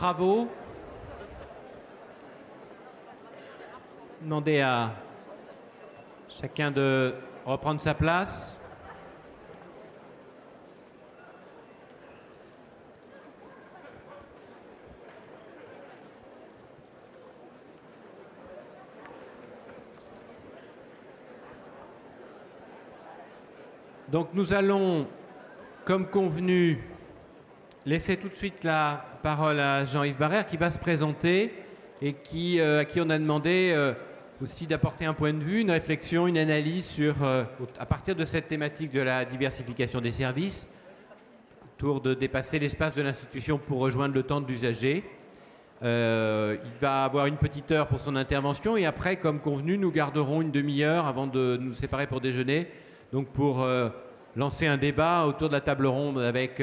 travaux. Demander à chacun de reprendre sa place. Donc nous allons, comme convenu, laisser tout de suite la parole à Jean-Yves Barrère qui va se présenter et à qui on a demandé aussi d'apporter un point de vue, une réflexion, une analyse sur, à partir de cette thématique de la diversification des services, autour de dépasser l'espace de l'institution pour rejoindre le temps de l'usager. Il va avoir une petite heure pour son intervention et après, comme convenu, nous garderons une demi-heure avant de nous séparer pour déjeuner. Donc pour lancer un débat autour de la table ronde avec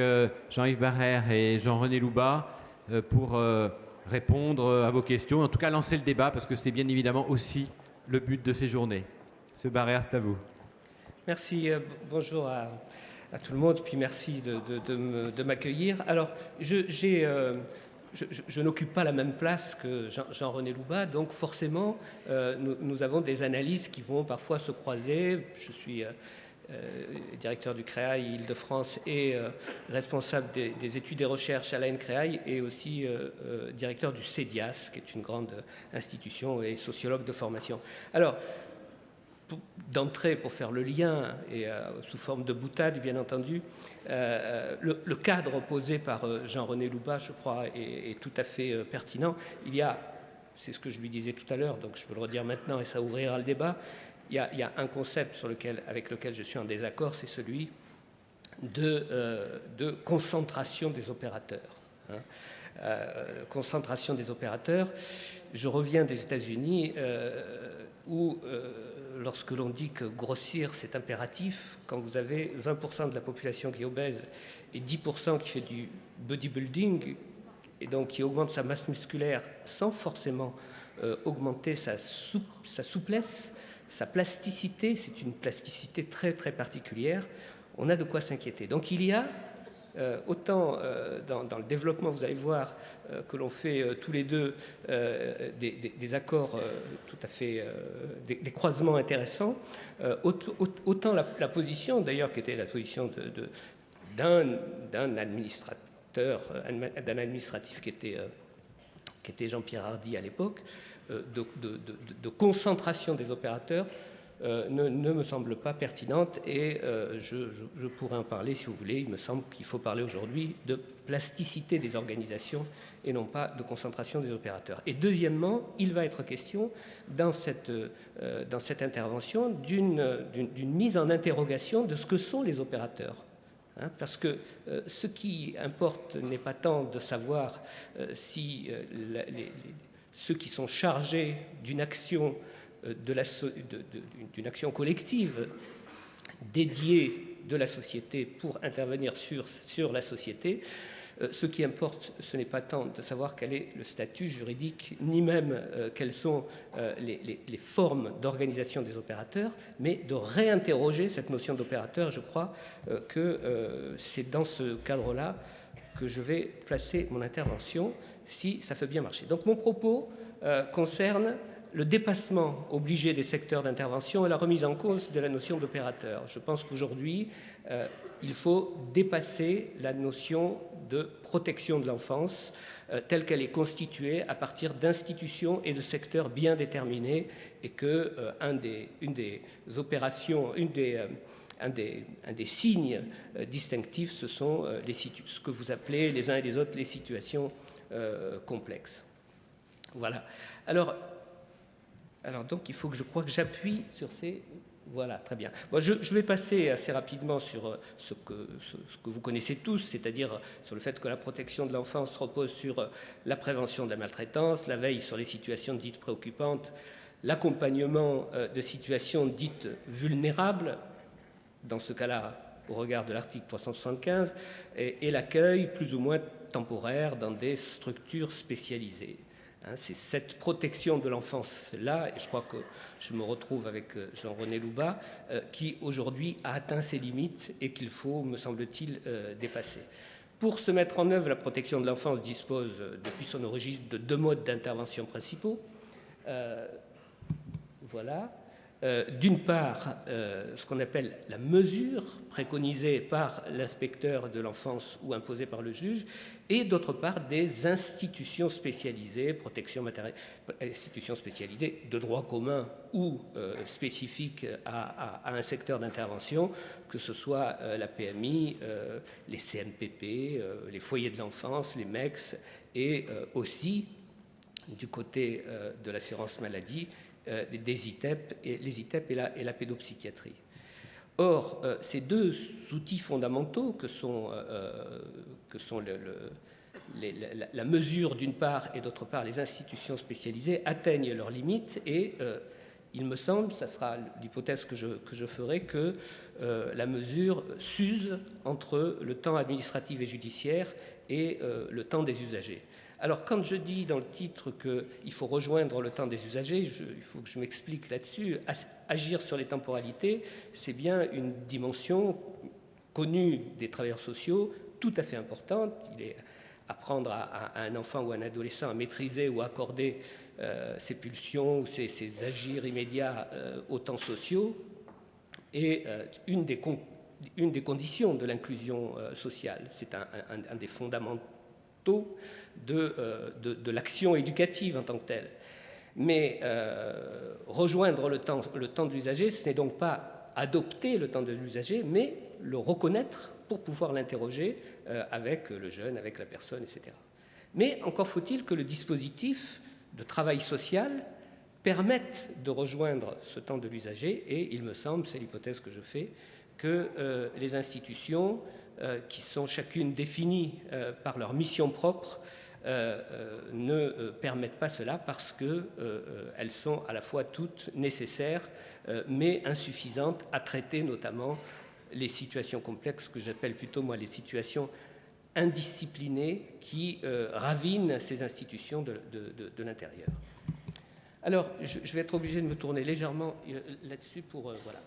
Jean-Yves Barrère et Jean-René Louba pour répondre à vos questions. En tout cas, lancer le débat parce que c'est bien évidemment aussi le but de ces journées. Monsieur Barrère, c'est à vous. Merci. Bonjour à tout le monde. Puis merci de m'accueillir. Alors, je n'occupe pas la même place que Jean-René Louba, donc forcément, nous avons des analyses qui vont parfois se croiser. Je suis directeur du CREAI Île-de-France et responsable des études et recherches à l'ANCREAI et aussi directeur du CEDIAS, qui est une grande institution et sociologue de formation. Alors, d'entrée, pour faire le lien, et sous forme de boutade, bien entendu, le cadre posé par Jean-René Louba, je crois, est tout à fait pertinent. Il y a, c'est ce que je lui disais tout à l'heure, donc je peux le redire maintenant et ça ouvrira le débat, il y a un concept avec lequel je suis en désaccord, c'est celui de concentration des opérateurs. Concentration des opérateurs. Je reviens des États-Unis où, lorsque l'on dit que grossir c'est impératif, quand vous avez 20% de la population qui est obèse et 10% qui fait du bodybuilding et donc qui augmente sa masse musculaire sans forcément augmenter sa souplesse, sa plasticité, c'est une plasticité très très particulière, on a de quoi s'inquiéter. Donc il y a autant dans le développement, vous allez voir que l'on fait tous les deux des accords tout à fait, des croisements intéressants, autant la position, d'ailleurs, qui était la position d'un administrateur, d'un administratif qui était Jean-Pierre Hardy à l'époque, de concentration des opérateurs, ne me semble pas pertinente et je pourrais en parler si vous voulez. Il me semble qu'il faut parler aujourd'hui de plasticité des organisations et non pas de concentration des opérateurs. Et deuxièmement, il va être question dans cette intervention d'une mise en interrogation de ce que sont les opérateurs. Parce que ce qui importe n'est pas tant de savoir si ceux qui sont chargés d'une action d'une action collective dédiée de la société pour intervenir sur la société. Ce qui importe, ce n'est pas tant de savoir quel est le statut juridique, ni même quelles sont les formes d'organisation des opérateurs, mais de réinterroger cette notion d'opérateur. Je crois que c'est dans ce cadre-là que je vais placer mon intervention, si ça fait bien marcher. Donc mon propos concerne le dépassement obligé des secteurs d'intervention et la remise en cause de la notion d'opérateur. Je pense qu'aujourd'hui, il faut dépasser la notion de protection de l'enfance telle qu'elle est constituée à partir d'institutions et de secteurs bien déterminés et que une des opérations, un des signes distinctifs, ce sont ce que vous appelez les uns et les autres les situations complexes. Voilà. Alors donc, il faut que je crois que j'appuie sur ces... Voilà, très bien. Bon, je vais passer assez rapidement sur ce que vous connaissez tous, c'est-à-dire sur le fait que la protection de l'enfance repose sur la prévention de la maltraitance, la veille sur les situations dites préoccupantes, l'accompagnement de situations dites vulnérables, dans ce cas-là, au regard de l'article 375, et l'accueil plus ou moins temporaire dans des structures spécialisées. C'est cette protection de l'enfance-là, et je crois que je me retrouve avec Jean-René Louba, qui aujourd'hui a atteint ses limites et qu'il faut, me semble-t-il, dépasser. Pour se mettre en œuvre, la protection de l'enfance dispose depuis son origine de 2 modes d'intervention principaux. Voilà. D'une part, ce qu'on appelle la mesure préconisée par l'inspecteur de l'enfance ou imposée par le juge, et d'autre part des institutions spécialisées, protection matérielle, institutions spécialisées de droit commun ou spécifiques à un secteur d'intervention, que ce soit la PMI, les CNPP, les foyers de l'enfance, les MEX, et aussi du côté de l'assurance maladie, des ITEP, et les ITEP et la pédopsychiatrie. Or, ces 2 outils fondamentaux que sont la mesure d'une part et d'autre part les institutions spécialisées atteignent leurs limites et il me semble, ça sera l'hypothèse que je ferai, que la mesure s'use entre le temps administratif et judiciaire et le temps des usagers. Alors, quand je dis dans le titre qu'il faut rejoindre le temps des usagers, il faut que je m'explique là-dessus. Agir sur les temporalités, c'est bien une dimension connue des travailleurs sociaux, tout à fait importante. Il est apprendre à un enfant ou un adolescent à maîtriser ou à accorder ses pulsions ou ses agirs immédiats aux temps sociaux est une des conditions de l'inclusion sociale. C'est un des fondamentaux de l'action éducative en tant que telle. Mais rejoindre le temps de l'usager, ce n'est donc pas adopter le temps de l'usager, mais le reconnaître pour pouvoir l'interroger avec le jeune, avec la personne, etc. Mais encore faut-il que le dispositif de travail social permette de rejoindre ce temps de l'usager, et il me semble, c'est l'hypothèse que je fais, que les institutions qui sont chacune définies par leur mission propre ne permettent pas cela parce qu'elles sont à la fois toutes nécessaires mais insuffisantes à traiter notamment les situations complexes que j'appelle plutôt moi les situations indisciplinées qui ravinent ces institutions de l'intérieur. Alors, je vais être obligé de me tourner légèrement là-dessus pour... voilà.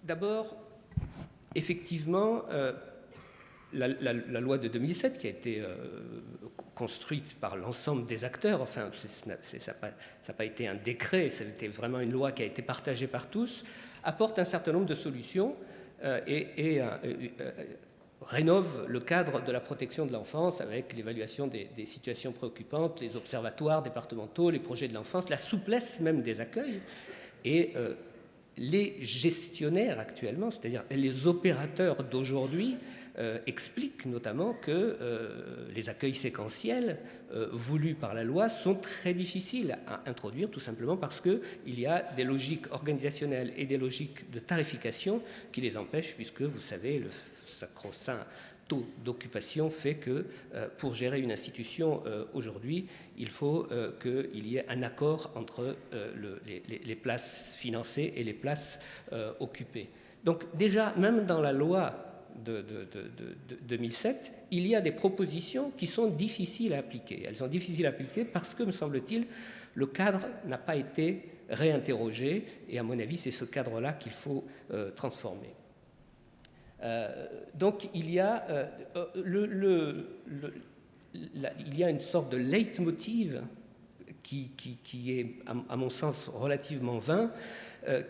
D'abord, effectivement, la loi de 2007, qui a été construite par l'ensemble des acteurs, enfin, ça n'a pas été un décret, c'était vraiment une loi qui a été partagée par tous, apporte un certain nombre de solutions et rénove le cadre de la protection de l'enfance avec l'évaluation des situations préoccupantes, les observatoires départementaux, les projets de l'enfance, la souplesse même des accueils. Et les gestionnaires actuellement, c'est-à-dire les opérateurs d'aujourd'hui, expliquent notamment que les accueils séquentiels voulus par la loi sont très difficiles à introduire, tout simplement parce qu'il y a des logiques organisationnelles et des logiques de tarification qui les empêchent, puisque vous savez, le sacro-saint taux d'occupation fait que pour gérer une institution aujourd'hui, il faut qu'il y ait un accord entre les places financées et les places occupées. Donc déjà, même dans la loi de 2007, il y a des propositions qui sont difficiles à appliquer. Elles sont difficiles à appliquer parce que, me semble-t-il, le cadre n'a pas été réinterrogé et à mon avis, c'est ce cadre-là qu'il faut transformer. Donc il y a il y a une sorte de leitmotiv qui est, à mon sens, relativement vain,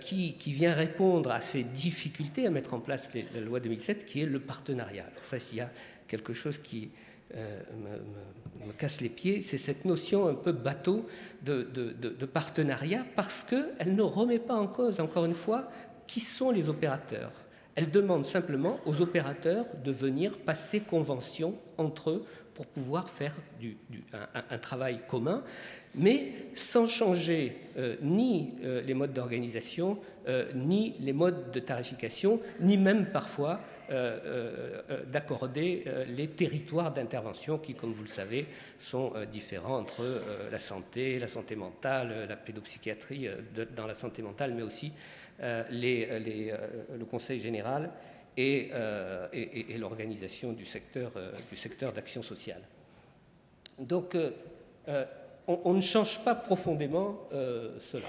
qui vient répondre à ces difficultés à mettre en place la loi 2007, qui est le partenariat. Alors ça, s'il y a quelque chose qui me casse les pieds, c'est cette notion un peu bateau de partenariat, parce qu'elle ne remet pas en cause, encore une fois, qui sont les opérateurs. Elle demande simplement aux opérateurs de venir passer convention entre eux pour pouvoir faire un travail commun, mais sans changer ni les modes d'organisation, ni les modes de tarification, ni même parfois d'accorder les territoires d'intervention qui, comme vous le savez, sont différents entre la santé mentale, la pédopsychiatrie dans la santé mentale, mais aussi le Conseil général et l'organisation du secteur d'action sociale. Donc, on ne change pas profondément cela.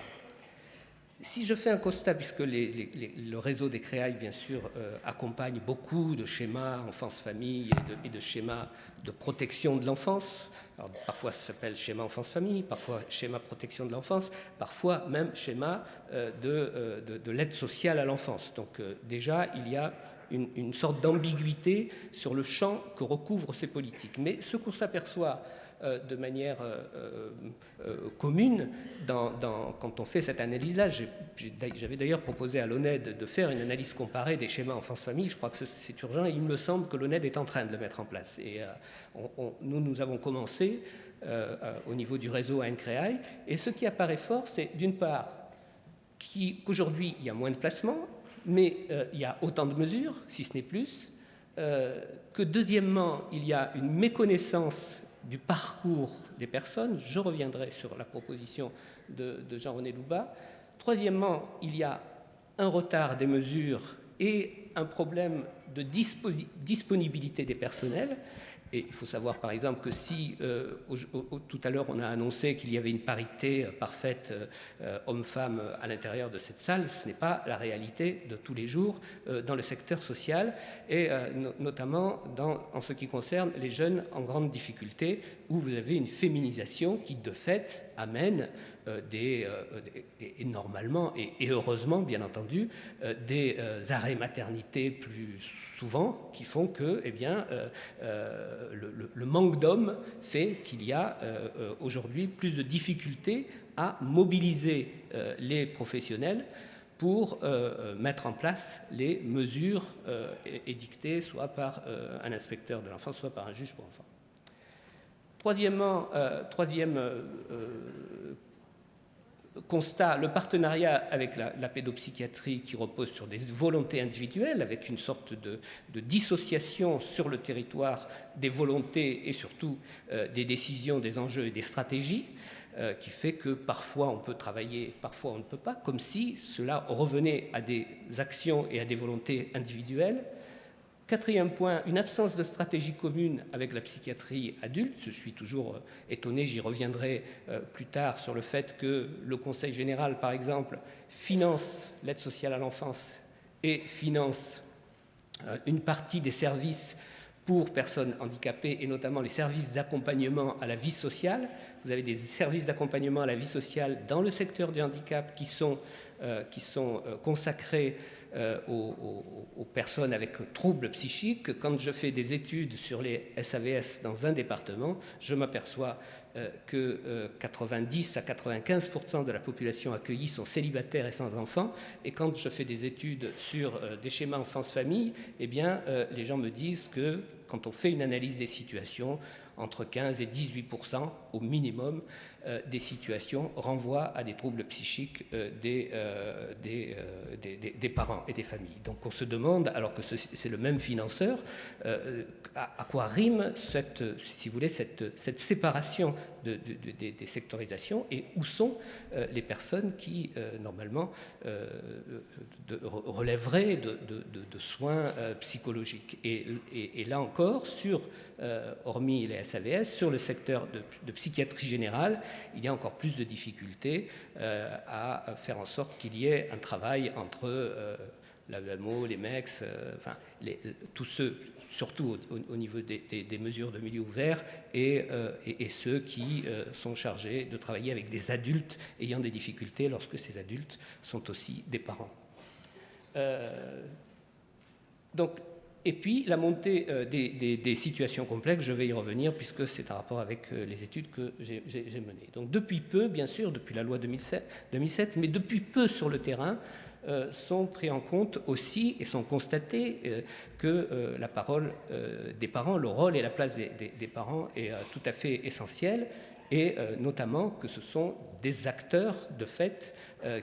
Si je fais un constat, puisque le réseau des créailles, bien sûr, accompagne beaucoup de schémas enfance-famille et de schémas de protection de l'enfance. Alors, parfois ça s'appelle schéma enfance-famille, parfois schéma protection de l'enfance, parfois même schéma de l'aide sociale à l'enfance. Donc déjà, il y a une sorte d'ambiguïté sur le champ que recouvrent ces politiques. Mais ce qu'on s'aperçoit de manière commune quand on fait cette analyse-là. J'avais d'ailleurs proposé à l'ONED de faire une analyse comparée des schémas enfance-famille. Je crois que c'est urgent et il me semble que l'ONED est en train de le mettre en place. Et nous avons commencé au niveau du réseau ANCREAI. Et ce qui apparaît fort, c'est d'une part qu'aujourd'hui, il y a moins de placements, mais il y a autant de mesures, si ce n'est plus, que deuxièmement, il y a une méconnaissance du parcours des personnes. Je reviendrai sur la proposition de Jean-René Loubat. Troisièmement, il y a un retard des mesures et un problème de disponibilité des personnels. Et il faut savoir, par exemple, que si tout à l'heure on a annoncé qu'il y avait une parité parfaite homme-femme à l'intérieur de cette salle, ce n'est pas la réalité de tous les jours dans le secteur social et notamment en ce qui concerne les jeunes en grande difficulté, où vous avez une féminisation qui de fait amène et normalement et heureusement bien entendu des arrêts maternité plus souvent, qui font que le manque d'hommes fait qu'il y a aujourd'hui plus de difficultés à mobiliser les professionnels pour mettre en place les mesures édictées soit par un inspecteur de l'enfance, soit par un juge pour enfants. Troisième constat, le partenariat avec la pédopsychiatrie qui repose sur des volontés individuelles, avec une sorte de dissociation sur le territoire des volontés et surtout des décisions, des enjeux et des stratégies, qui fait que parfois on peut travailler, parfois on ne peut pas, comme si cela revenait à des actions et à des volontés individuelles. Quatrième point, une absence de stratégie commune avec la psychiatrie adulte. Je suis toujours étonné, j'y reviendrai plus tard, sur le fait que le Conseil général, par exemple, finance l'aide sociale à l'enfance et finance une partie des services pour personnes handicapées et notamment les services d'accompagnement à la vie sociale. Vous avez des services d'accompagnement à la vie sociale dans le secteur du handicap qui sont consacrés aux personnes avec troubles psychiques. Quand je fais des études sur les SAVS dans un département, je m'aperçois que 90 à 95% de la population accueillie sont célibataires et sans enfants. Et quand je fais des études sur des schémas enfance-famille, les gens me disent que quand on fait une analyse des situations, entre 15 et 18% au minimum des situations renvoient à des troubles psychiques des parents et des familles. Donc on se demande, alors que c'est le même financeur, à quoi rime cette séparation des sectorisations et où sont les personnes qui, normalement, relèveraient de soins psychologiques. Et là encore, hormis les SAVS, sur le secteur de psychiatrie générale, il y a encore plus de difficultés à faire en sorte qu'il y ait un travail entre l'AMO, les MEX, tous ceux, surtout au niveau des mesures de milieu ouvert, et ceux qui sont chargés de travailler avec des adultes ayant des difficultés lorsque ces adultes sont aussi des parents. Et puis la montée des situations complexes, je vais y revenir puisque c'est en rapport avec les études que j'ai menées. Donc depuis peu, bien sûr, depuis la loi 2007, mais depuis peu sur le terrain, sont pris en compte aussi et sont constatés que la parole des parents, le rôle et la place des parents est tout à fait essentiel, et notamment que ce sont des acteurs de fait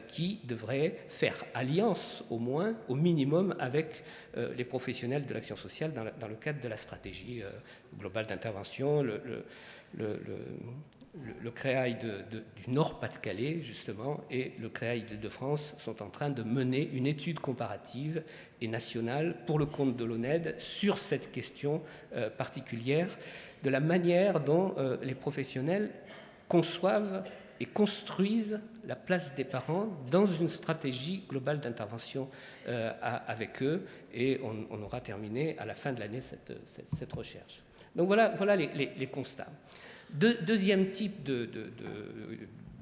qui devraient faire alliance au minimum avec les professionnels de l'action sociale dans le cadre de la stratégie globale d'intervention. Le CREAI du Nord-Pas-de-Calais, justement, et le CREAI d'Île-de-France sont en train de mener une étude comparative et nationale pour le compte de l'ONED sur cette question particulière de la manière dont les professionnels conçoivent et construisent la place des parents dans une stratégie globale d'intervention avec eux, et on aura terminé à la fin de l'année cette recherche. Donc voilà les constats. Deuxième type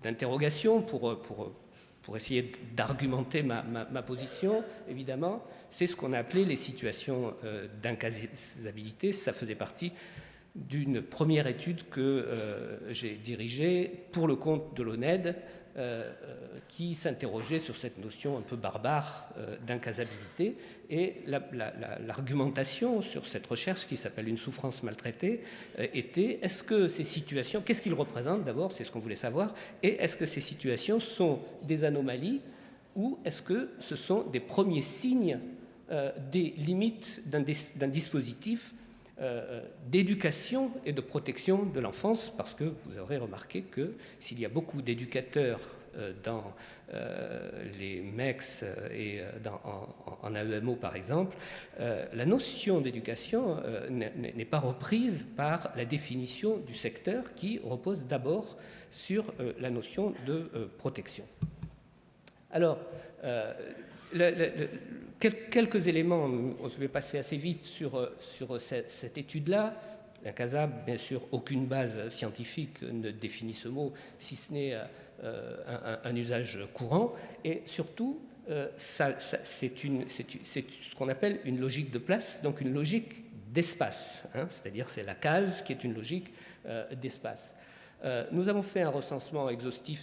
d'interrogation pour essayer d'argumenter ma position, évidemment, c'est ce qu'on a appelé les situations d'incasabilité. Ça faisait partie d'une première étude que j'ai dirigée pour le compte de l'ONED, qui s'interrogeait sur cette notion un peu barbare d'incasabilité. Et l'argumentation sur cette recherche, qui s'appelle Une souffrance maltraitée, était: est-ce que ces situations, qu'est-ce qu'ils représentent d'abord, c'est ce qu'on voulait savoir, et est-ce que ces situations sont des anomalies ou est-ce que ce sont des premiers signes des limites d'un dispositif d'éducation et de protection de l'enfance, parce que vous aurez remarqué que s'il y a beaucoup d'éducateurs dans les MEX et en AEMO par exemple, la notion d'éducation n'est pas reprise par la définition du secteur, qui repose d'abord sur la notion de protection. Alors, quelques éléments, on se va passer assez vite sur cette étude-là. L'incasable, bien sûr, aucune base scientifique ne définit ce mot, si ce n'est un usage courant. Et surtout, c'est ce qu'on appelle une logique de place, donc une logique d'espace, hein, c'est-à-dire c'est la case qui est une logique d'espace. Nous avons fait un recensement exhaustif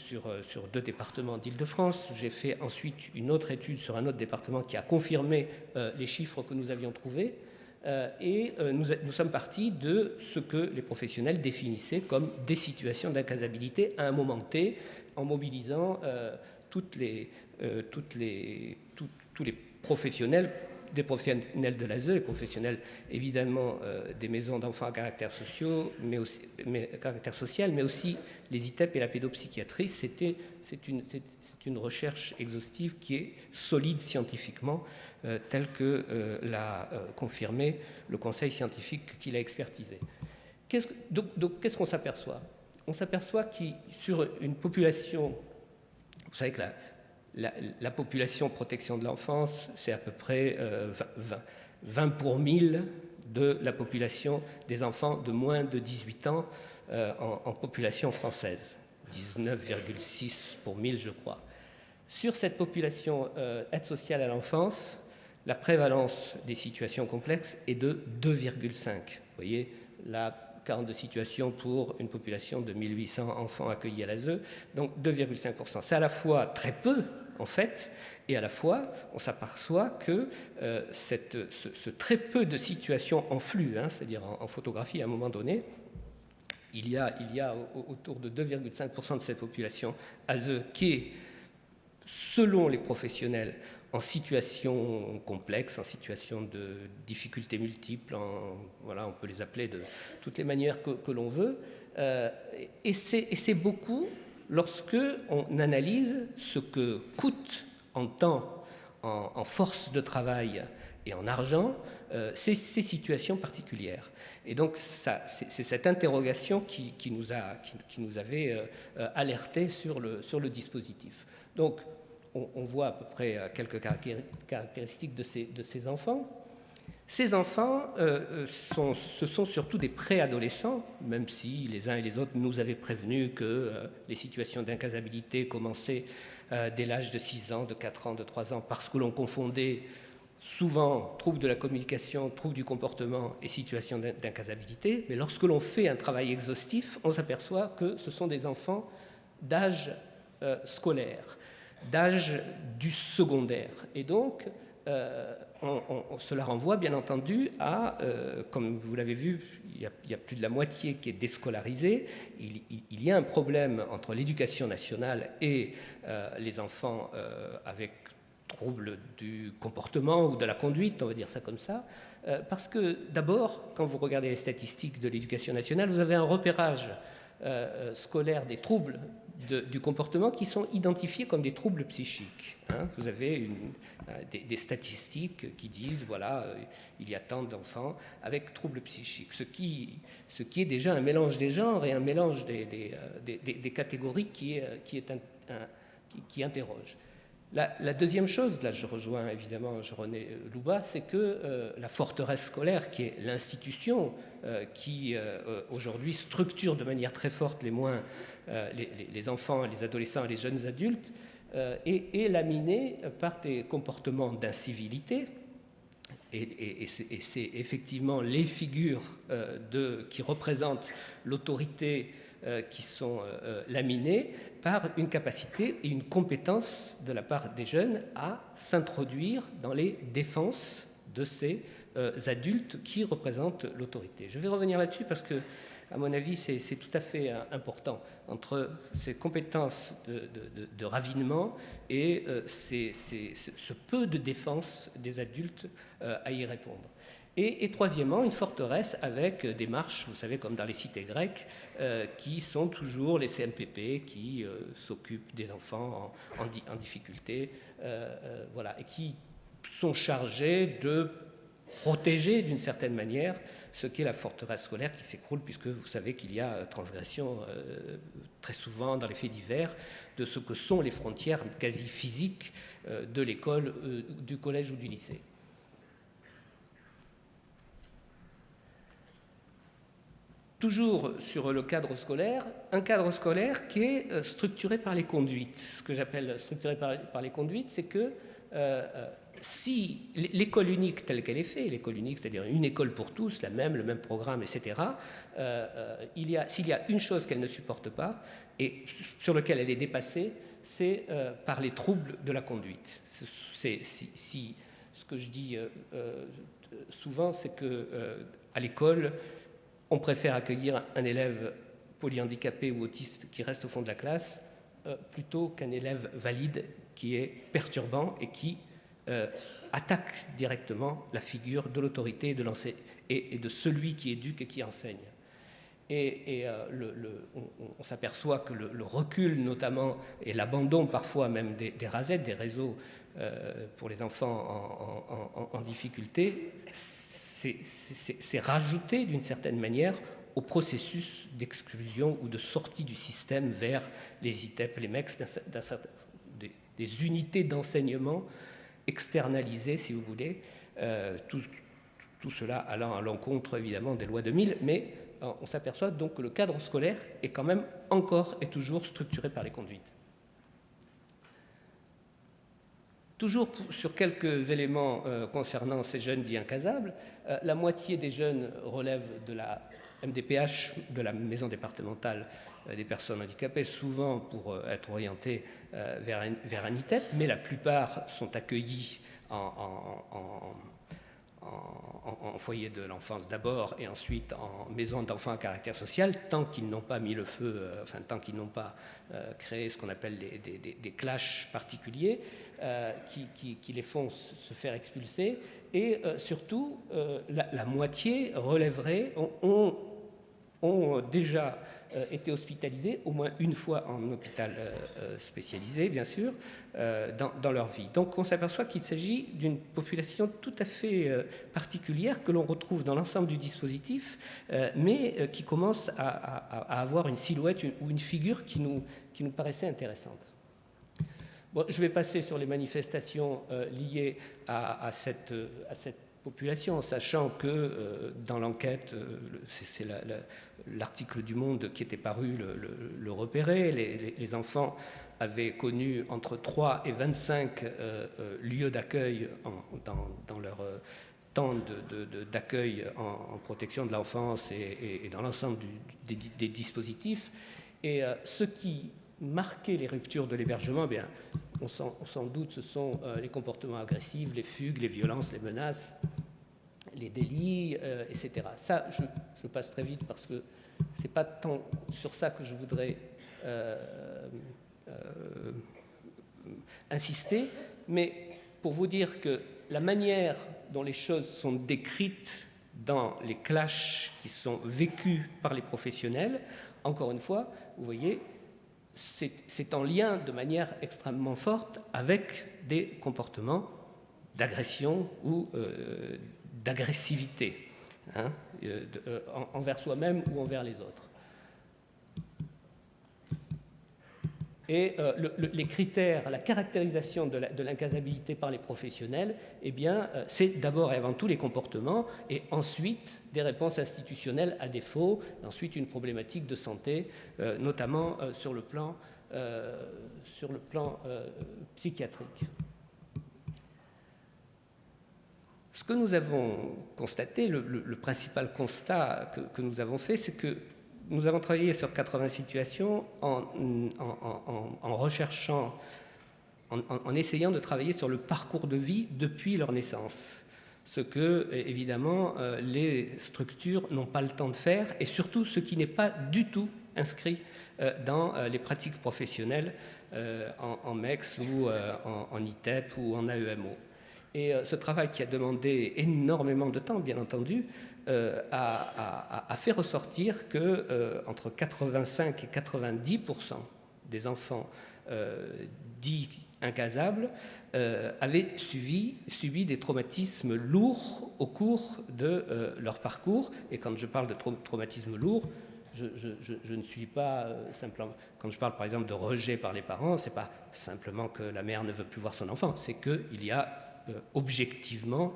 sur 2 départements d'Île-de-France. J'ai fait ensuite une autre étude sur un autre département qui a confirmé les chiffres que nous avions trouvés. Et nous sommes partis de ce que les professionnels définissaient comme des situations d'incasabilité à un moment T, en mobilisant tous les professionnels, des professionnels de l'ASE, les professionnels évidemment des maisons d'enfants à caractère social, mais aussi les ITEP et la pédopsychiatrie. C'est une recherche exhaustive qui est solide scientifiquement, telle que l'a confirmé le conseil scientifique qui l'a expertisé. Donc qu'est-ce qu'on s'aperçoit? On s'aperçoit que sur une population, vous savez que la population protection de l'enfance, c'est à peu près 20 pour 1000 de la population des enfants de moins de 18 ans en population française. 19,6 pour 1000, je crois. Sur cette population aide sociale à l'enfance, la prévalence des situations complexes est de 2,5. Vous voyez, la 42 situations pour une population de 1800 enfants accueillis à l'ASE, donc 2,5%. C'est à la fois très peu, en fait, et à la fois, on s'aperçoit que ce très peu de situations en flux, hein, c'est-à-dire en photographie à un moment donné, il y a autour de 2,5% de cette population ASE qui est, selon les professionnels, en situation complexe, en situation de difficultés multiples, voilà, on peut les appeler de toutes les manières que l'on veut, et c'est beaucoup lorsque on analyse ce que coûte en temps, en force de travail et en argent ces situations particulières. Et donc c'est cette interrogation qui nous avait alerté sur le dispositif. Donc on voit à peu près quelques caractéristiques de ces enfants. Ces enfants, ce sont surtout des préadolescents, même si les uns et les autres nous avaient prévenu que les situations d'incasabilité commençaient dès l'âge de 6 ans, de 4 ans, de 3 ans, parce que l'on confondait souvent troubles de la communication, troubles du comportement et situations d'incasabilité. Mais lorsque l'on fait un travail exhaustif, on s'aperçoit que ce sont des enfants d'âge scolaire, d'âge du secondaire. Et donc, cela renvoie bien entendu à, comme vous l'avez vu, il y a plus de la moitié qui est déscolarisée. Il y a un problème entre l'éducation nationale et les enfants avec troubles du comportement ou de la conduite, on va dire ça comme ça, parce que d'abord, quand vous regardez les statistiques de l'éducation nationale, vous avez un repérage scolaire des troubles du comportement qui sont identifiés comme des troubles psychiques. Vous avez des statistiques qui disent, voilà, il y a tant d'enfants avec troubles psychiques, ce qui est déjà un mélange des genres et un mélange des catégories qui interroge. La deuxième chose, là je rejoins évidemment René Louba, c'est que la forteresse scolaire, qui est l'institution qui aujourd'hui structure de manière très forte les enfants, les adolescents et les jeunes adultes, est laminée par des comportements d'incivilité. Et c'est effectivement les figures qui représentent l'autorité qui sont laminées par une capacité et une compétence de la part des jeunes à s'introduire dans les défenses de ces adultes qui représentent l'autorité. Je vais revenir là-dessus parce que, à mon avis, c'est tout à fait important entre ces compétences de ravinement et ce peu de défense des adultes à y répondre. Et troisièmement, une forteresse avec des marches, vous savez, comme dans les cités grecques, qui sont toujours les CMPP qui s'occupent des enfants en difficulté, voilà, et qui sont chargés de protéger d'une certaine manière ce qu'est la forteresse scolaire qui s'écroule, puisque vous savez qu'il y a transgression très souvent dans les faits divers de ce que sont les frontières quasi physiques de l'école, du collège ou du lycée. Toujours sur le cadre scolaire, un cadre scolaire qui est structuré par les conduites. Ce que j'appelle structuré par les conduites, c'est que si l'école unique telle qu'elle est faite, l'école unique, c'est-à-dire une école pour tous, le même programme, etc., s'il y a une chose qu'elle ne supporte pas et sur laquelle elle est dépassée, c'est par les troubles de la conduite. Ce que je dis souvent, c'est qu'à l'école, on préfère accueillir un élève polyhandicapé ou autiste qui reste au fond de la classe plutôt qu'un élève valide qui est perturbant et qui attaque directement la figure de l'autorité et de celui qui éduque et qui enseigne. On s'aperçoit que le recul notamment et l'abandon parfois même des RASET, des réseaux pour les enfants en difficulté, c'est rajouté d'une certaine manière au processus d'exclusion ou de sortie du système vers les ITEP, les MEX, des unités d'enseignement externalisées, si vous voulez, tout cela allant à l'encontre évidemment des lois 2000, mais on s'aperçoit donc que le cadre scolaire est quand même encore et toujours structuré par les conduites. Toujours sur quelques éléments concernant ces jeunes dits incasables, la moitié des jeunes relèvent de la MDPH, de la maison départementale des personnes handicapées, souvent pour être orientés vers un ITEP, mais la plupart sont accueillis en foyer de l'enfance d'abord et ensuite en maison d'enfants à caractère social, tant qu'ils n'ont pas mis le feu, tant qu'ils n'ont pas créé ce qu'on appelle des clashs particuliers qui les font se faire expulser. Et surtout, la moitié relèverait, ont déjà été hospitalisés au moins une fois en hôpital spécialisé, bien sûr, dans leur vie. Donc on s'aperçoit qu'il s'agit d'une population tout à fait particulière que l'on retrouve dans l'ensemble du dispositif, mais qui commence à avoir une silhouette ou une figure qui nous paraissait intéressante. Bon, je vais passer sur les manifestations liées à cette population, sachant que dans l'enquête, c'est l'article du Monde qui était paru le repérait, les enfants avaient connu entre 3 et 25 lieux d'accueil dans leur temps d'accueil en protection de l'enfance et dans l'ensemble des dispositifs. Et ce qui marquait les ruptures de l'hébergement, bien, on s'en doute, ce sont les comportements agressifs, les fugues, les violences, les menaces, les délits, etc. Ça, je passe très vite parce que ce n'est pas tant sur ça que je voudrais insister, mais pour vous dire que la manière dont les choses sont décrites dans les clashs qui sont vécus par les professionnels, encore une fois, vous voyez, c'est en lien de manière extrêmement forte avec des comportements d'agression ou d'agressivité, hein, envers soi-même ou envers les autres. Et les critères, la caractérisation de l'incasabilité par les professionnels, eh bien, c'est d'abord et avant tout les comportements, et ensuite des réponses institutionnelles à défaut, et ensuite une problématique de santé, notamment sur le plan psychiatrique. Ce que nous avons constaté, le principal constat que nous avons fait, c'est que nous avons travaillé sur 80 situations en recherchant, en essayant de travailler sur le parcours de vie depuis leur naissance. Ce que, évidemment, les structures n'ont pas le temps de faire, et surtout ce qui n'est pas du tout inscrit dans les pratiques professionnelles en MEX ou en ITEP ou en AEMO. Et ce travail qui a demandé énormément de temps, bien entendu, a fait ressortir que entre 85 et 90% des enfants dits incasables avaient subi des traumatismes lourds au cours de leur parcours. Et quand je parle de traumatismes lourds, je ne suis pas simplement... Quand je parle par exemple de rejet par les parents, ce n'est pas simplement que la mère ne veut plus voir son enfant, c'est qu'il y a objectivement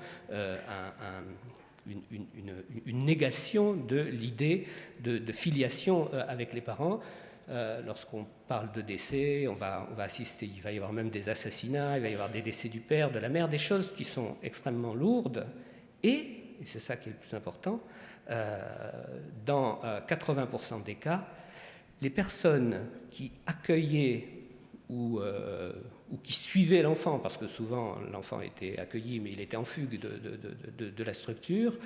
une négation de l'idée de filiation avec les parents. Lorsqu'on parle de décès, on va assister, il va y avoir même des assassinats, il va y avoir des décès du père, de la mère, des choses qui sont extrêmement lourdes. Et c'est ça qui est le plus important, dans 80% des cas, les personnes qui accueillaient ou qui suivaient l'enfant, parce que souvent l'enfant était accueilli mais il était en fugue de la structure,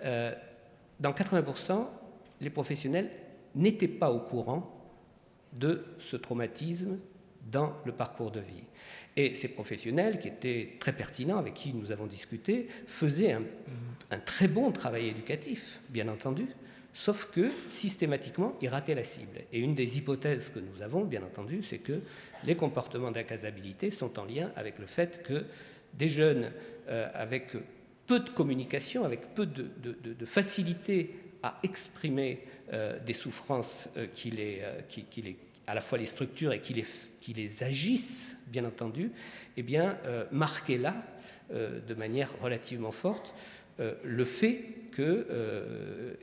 dans 80%, les professionnels n'étaient pas au courant de ce traumatisme dans le parcours de vie. Et ces professionnels, qui étaient très pertinents, avec qui nous avons discuté, faisaient un très bon travail éducatif, bien entendu, sauf que, systématiquement, ils rataient la cible. Et une des hypothèses que nous avons, bien entendu, c'est que les comportements d'incasabilité sont en lien avec le fait que des jeunes avec peu de communication, avec peu de facilité à exprimer des souffrances à la fois les structures et qui les agissent, bien entendu, eh bien, marquaient là, de manière relativement forte, le fait que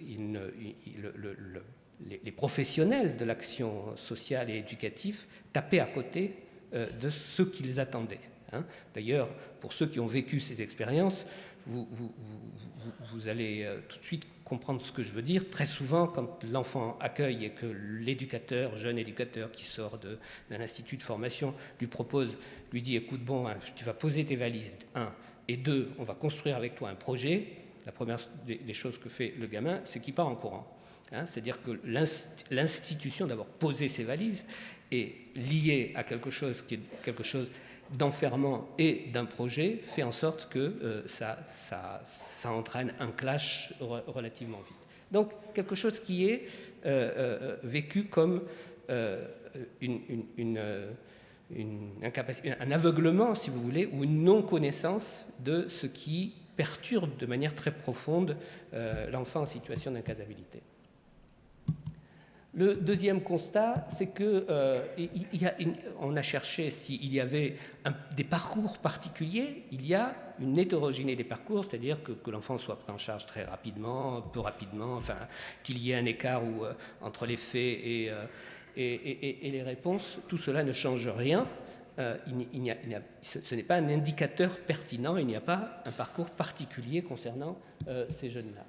les professionnels de l'action sociale et éducative tapaient à côté de ce qu'ils attendaient. Hein. D'ailleurs, pour ceux qui ont vécu ces expériences, vous allez tout de suite comprendre ce que je veux dire. Très souvent, quand l'enfant accueille et que l'éducateur, jeune éducateur qui sort d'un institut de formation, lui dit, écoute, bon, hein, tu vas poser tes valises, 1, et 2, on va construire avec toi un projet. La première des choses que fait le gamin, c'est qu'il part en courant. Hein, c'est-à-dire que l'institution, d'abord, poser ses valises, est liée à quelque chose qui est quelque chose d'enfermement et d'un projet, fait en sorte que ça entraîne un clash relativement vite. Donc, quelque chose qui est vécu comme un aveuglement, si vous voulez, ou une non-connaissance de ce qui perturbe de manière très profonde l'enfant en situation d'incasabilité. Le deuxième constat, c'est qu'on a cherché s'il y avait des parcours particuliers. Il y a une hétérogénéité des parcours, c'est-à-dire que l'enfant soit pris en charge très rapidement, peu rapidement, enfin, qu'il y ait un écart entre les faits et les réponses. Tout cela ne change rien. Ce n'est pas un indicateur pertinent, il n'y a pas un parcours particulier concernant ces jeunes-là.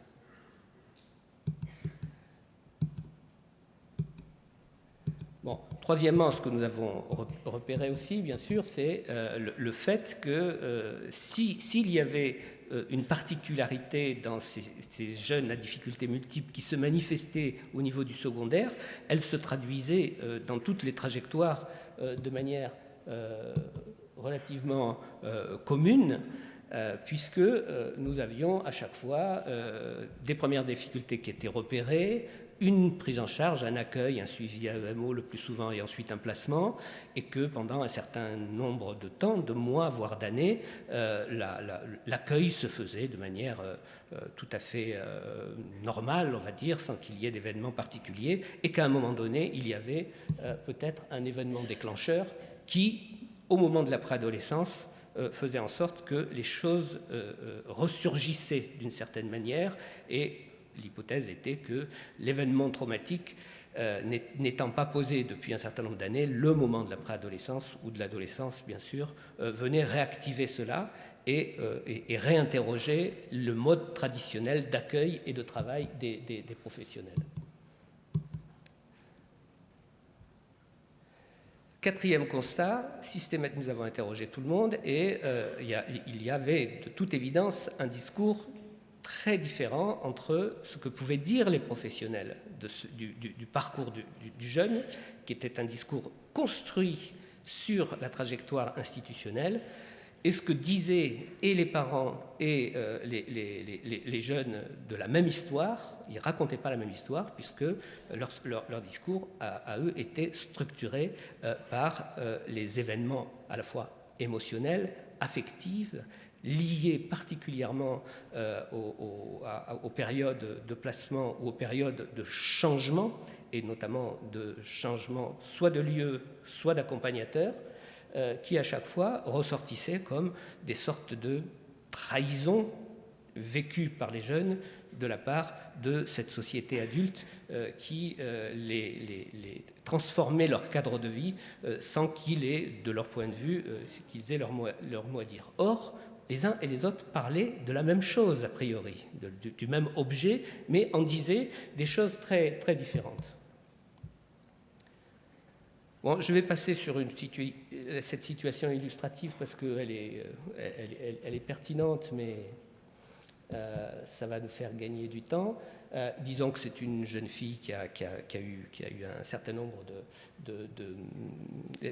Bon, troisièmement, ce que nous avons repéré aussi, bien sûr, c'est le fait que s'il y avait une particularité dans ces jeunes à difficultés multiples qui se manifestaient au niveau du secondaire, elle se traduisait dans toutes les trajectoires de manière relativement commune, puisque nous avions à chaque fois des premières difficultés qui étaient repérées, une prise en charge, un accueil, un suivi AEMO le plus souvent et ensuite un placement, et que pendant un certain nombre de temps, de mois, voire d'années, l'accueil se faisait de manière tout à fait normale, on va dire, sans qu'il y ait d'événements particuliers, et qu'à un moment donné, il y avait peut-être un événement déclencheur qui, au moment de la préadolescence, faisait en sorte que les choses ressurgissaient d'une certaine manière, et l'hypothèse était que l'événement traumatique n'étant pas posé depuis un certain nombre d'années, le moment de la préadolescence ou de l'adolescence, bien sûr, venait réactiver cela et réinterroger le mode traditionnel d'accueil et de travail des professionnels. Quatrième constat, systématiquement, nous avons interrogé tout le monde et il y avait de toute évidence un discours très différent entre ce que pouvaient dire les professionnels du parcours du jeune, qui était un discours construit sur la trajectoire institutionnelle, et ce que disaient et les parents et les jeunes de la même histoire. Ils ne racontaient pas la même histoire, puisque leur discours, à eux, était structuré par les événements à la fois émotionnels, affectifs, liés particulièrement aux périodes de placement ou aux périodes de changement, et notamment de changement soit de lieu, soit d'accompagnateur, qui à chaque fois ressortissaient comme des sortes de trahisons vécues par les jeunes de la part de cette société adulte qui les transformait leur cadre de vie sans qu'il ait, de leur point de vue, qu'ils aient leur mot à dire. Or, les uns et les autres parlaient de la même chose, a priori, du même objet, mais en disaient des choses très, très différentes. Bon, je vais passer sur cette situation illustrative parce qu'elle est pertinente, mais ça va nous faire gagner du temps. Disons que c'est une jeune fille qui a eu un certain nombre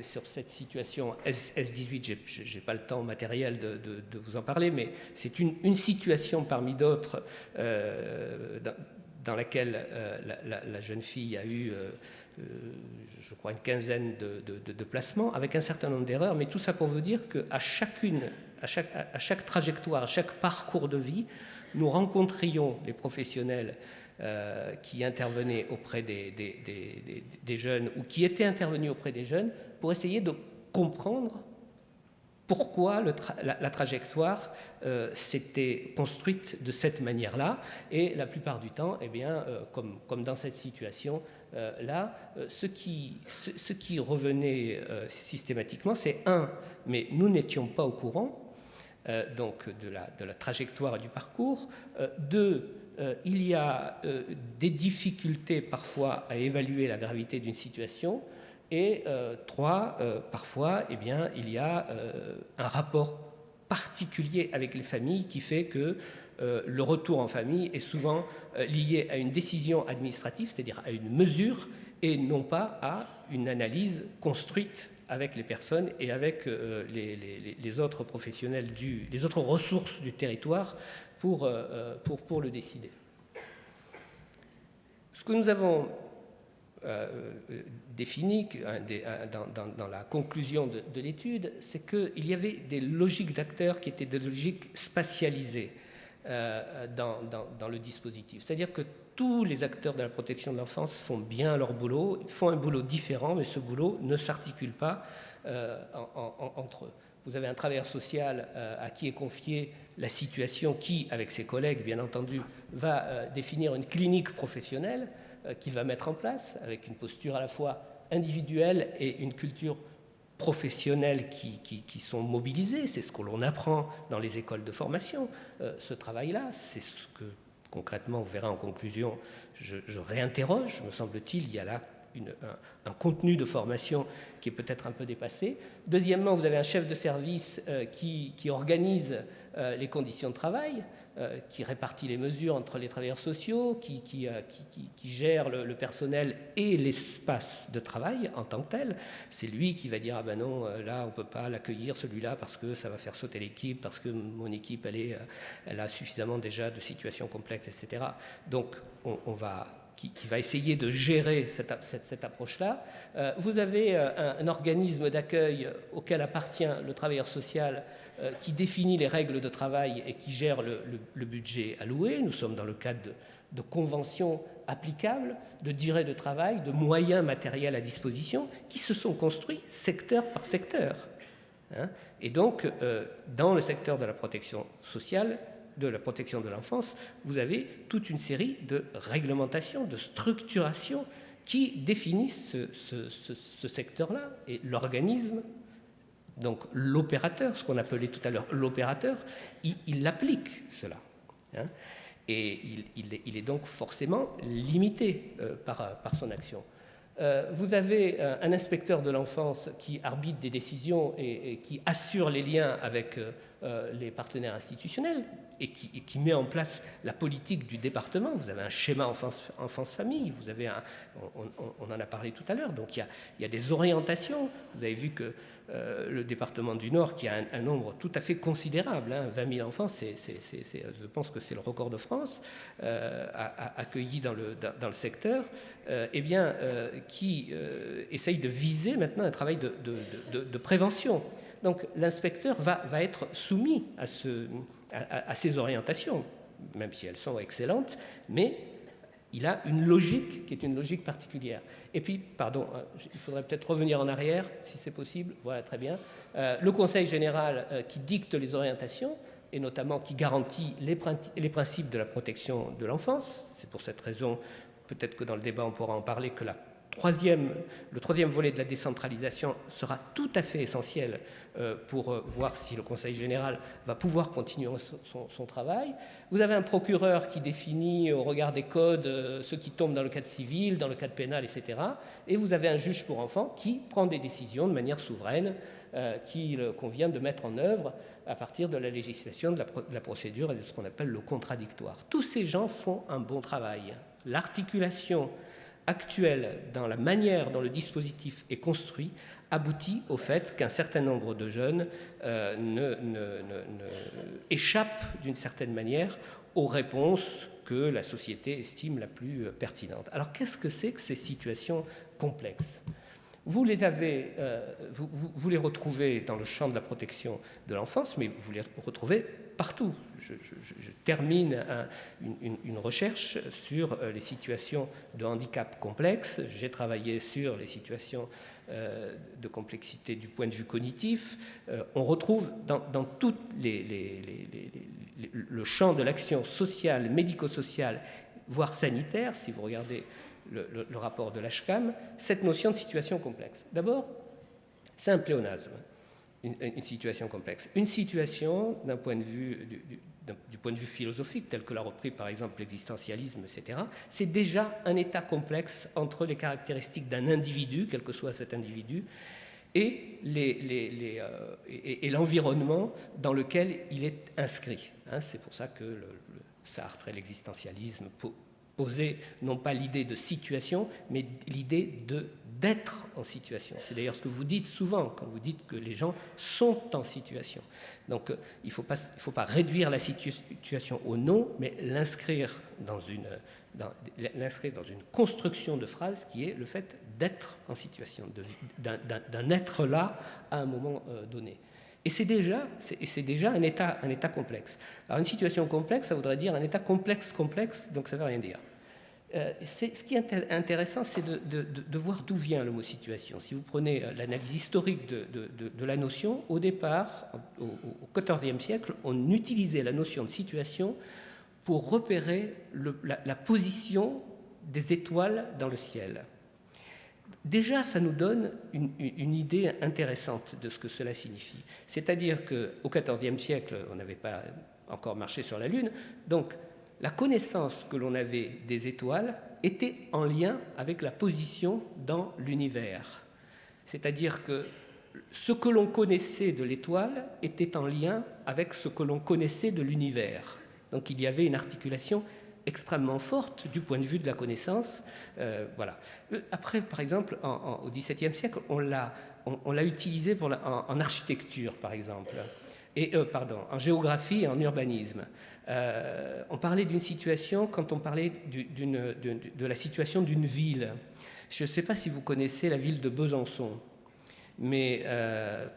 sur cette situation S18, je n'ai pas le temps matériel de vous en parler, mais c'est une situation parmi d'autres dans laquelle la jeune fille a eu, je crois, une quinzaine de placements, avec un certain nombre d'erreurs, mais tout ça pour vous dire qu'à chaque trajectoire, à chaque parcours de vie, nous rencontrions les professionnels qui intervenaient auprès des jeunes ou qui étaient intervenus auprès des jeunes pour essayer de comprendre pourquoi la trajectoire s'était construite de cette manière-là. Et la plupart du temps, eh bien, comme dans cette situation-là, ce qui revenait systématiquement, c'est mais nous n'étions pas au courant donc de la trajectoire et du parcours. 2, il y a des difficultés parfois à évaluer la gravité d'une situation. Et 3, parfois, eh bien, il y a un rapport particulier avec les familles qui fait que le retour en famille est souvent lié à une décision administrative, c'est-à-dire à une mesure, et non pas à une analyse construite avec les personnes et avec les autres professionnels, les autres ressources du territoire pour le décider. Ce que nous avons défini dans la conclusion de l'étude, c'est qu'il y avait des logiques d'acteurs qui étaient des logiques spatialisées dans le dispositif. C'est-à-dire que tous les acteurs de la protection de l'enfance font bien leur boulot, font un boulot différent, mais ce boulot ne s'articule pas entre eux. Vous avez un travailleur social à qui est confiée la situation qui, avec ses collègues, bien entendu, va définir une clinique professionnelle qu'il va mettre en place, avec une posture à la fois individuelle et une culture professionnelle qui sont mobilisées. C'est ce que l'on apprend dans les écoles de formation. Ce travail-là, c'est ce que, concrètement, vous verrez en conclusion, je réinterroge, me semble-t-il, il y a là un contenu de formation qui est peut-être un peu dépassé. Deuxièmement, vous avez un chef de service qui organise les conditions de travail, qui répartit les mesures entre les travailleurs sociaux, qui gère le personnel et l'espace de travail en tant que tel. C'est lui qui va dire « Ah ben non, là on ne peut pas l'accueillir celui-là parce que ça va faire sauter l'équipe, parce que mon équipe elle a suffisamment déjà de situations complexes, etc. » Donc on va qui va essayer de gérer cette approche-là. Vous avez un organisme d'accueil auquel appartient le travailleur social qui définit les règles de travail et qui gère le budget alloué. Nous sommes dans le cadre de conventions applicables, de durée de travail, de moyens matériels à disposition qui se sont construits secteur par secteur. Et donc, dans le secteur de la protection sociale, de la protection de l'enfance, vous avez toute une série de réglementations, de structurations qui définissent ce secteur-là. Et l'organisme, donc l'opérateur, ce qu'on appelait tout à l'heure l'opérateur, il applique cela. Et il est donc forcément limité par son action. Vous avez un inspecteur de l'enfance qui arbitre des décisions et qui assure les liens avec les partenaires institutionnels et qui met en place la politique du département. Vous avez un schéma enfance-famille, vous avez on en a parlé tout à l'heure, donc il y a des orientations. Vous avez vu que le département du Nord, qui a un nombre tout à fait considérable, 20 000 enfants, je pense que c'est le record de France, accueillis dans le secteur, qui essaye de viser maintenant un travail de prévention. Donc l'inspecteur va être soumis à ces orientations, même si elles sont excellentes, mais il a une logique qui est une logique particulière. Et puis, pardon, il faudrait peut-être revenir en arrière, si c'est possible. Voilà, très bien. Le Conseil général qui dicte les orientations et notamment qui garantit les principes de la protection de l'enfance. C'est pour cette raison, peut-être que dans le débat on pourra en parler, que le troisième volet de la décentralisation sera tout à fait essentiel pour voir si le Conseil général va pouvoir continuer son travail. Vous avez un procureur qui définit au regard des codes ce qui tombe dans le cadre civil, dans le cadre pénal, etc. Et vous avez un juge pour enfants qui prend des décisions de manière souveraine qu'il convient de mettre en œuvre à partir de la législation, de la procédure et de ce qu'on appelle le contradictoire. Tous ces gens font un bon travail. L'articulation actuelle dans la manière dont le dispositif est construit aboutit au fait qu'un certain nombre de jeunes échappent d'une certaine manière aux réponses que la société estime la plus pertinente. Alors qu'est-ce que c'est que ces situations complexes ? Vous les avez, vous les retrouvez dans le champ de la protection de l'enfance, mais vous les retrouvez partout. Je termine une recherche sur les situations de handicap complexes. J'ai travaillé sur les situations de complexité du point de vue cognitif. On retrouve dans tout le champ de l'action sociale, médico-sociale, voire sanitaire, si vous regardez le rapport de l'HCAM, cette notion de situation complexe. D'abord, c'est un pléonasme, une situation complexe. Une situation, du point de vue philosophique, tel que l'a repris par exemple l'existentialisme, etc., c'est déjà un état complexe entre les caractéristiques d'un individu, quel que soit cet individu, et l'environnement dans lequel il est inscrit. C'est pour ça que le Sartre et l'existentialisme poser non pas l'idée de situation, mais l'idée d'être en situation. C'est d'ailleurs ce que vous dites souvent quand vous dites que les gens sont en situation. Donc il ne faut pas réduire la situation au non, mais l'inscrire dans une construction de phrase qui est le fait d'être en situation, d'un être là à un moment donné. Et c'est déjà un état complexe. Alors une situation complexe, ça voudrait dire un état complexe, donc ça ne veut rien dire. Ce qui est intéressant, c'est de voir d'où vient le mot situation. Si vous prenez l'analyse historique de la notion, au départ, au XIVe siècle, on utilisait la notion de situation pour repérer la position des étoiles dans le ciel. Déjà, ça nous donne une idée intéressante de ce que cela signifie. C'est-à-dire qu'au XIVe siècle, on n'avait pas encore marché sur la Lune, donc la connaissance que l'on avait des étoiles était en lien avec la position dans l'univers. C'est-à-dire que ce que l'on connaissait de l'étoile était en lien avec ce que l'on connaissait de l'univers. Donc il y avait une articulation extrêmement forte du point de vue de la connaissance. Voilà. Après, par exemple, au XVIIe siècle, on l'a utilisé en architecture, par exemple. en géographie et en urbanisme. On parlait d'une situation quand on parlait de la situation d'une ville. Je ne sais pas si vous connaissez la ville de Besançon, mais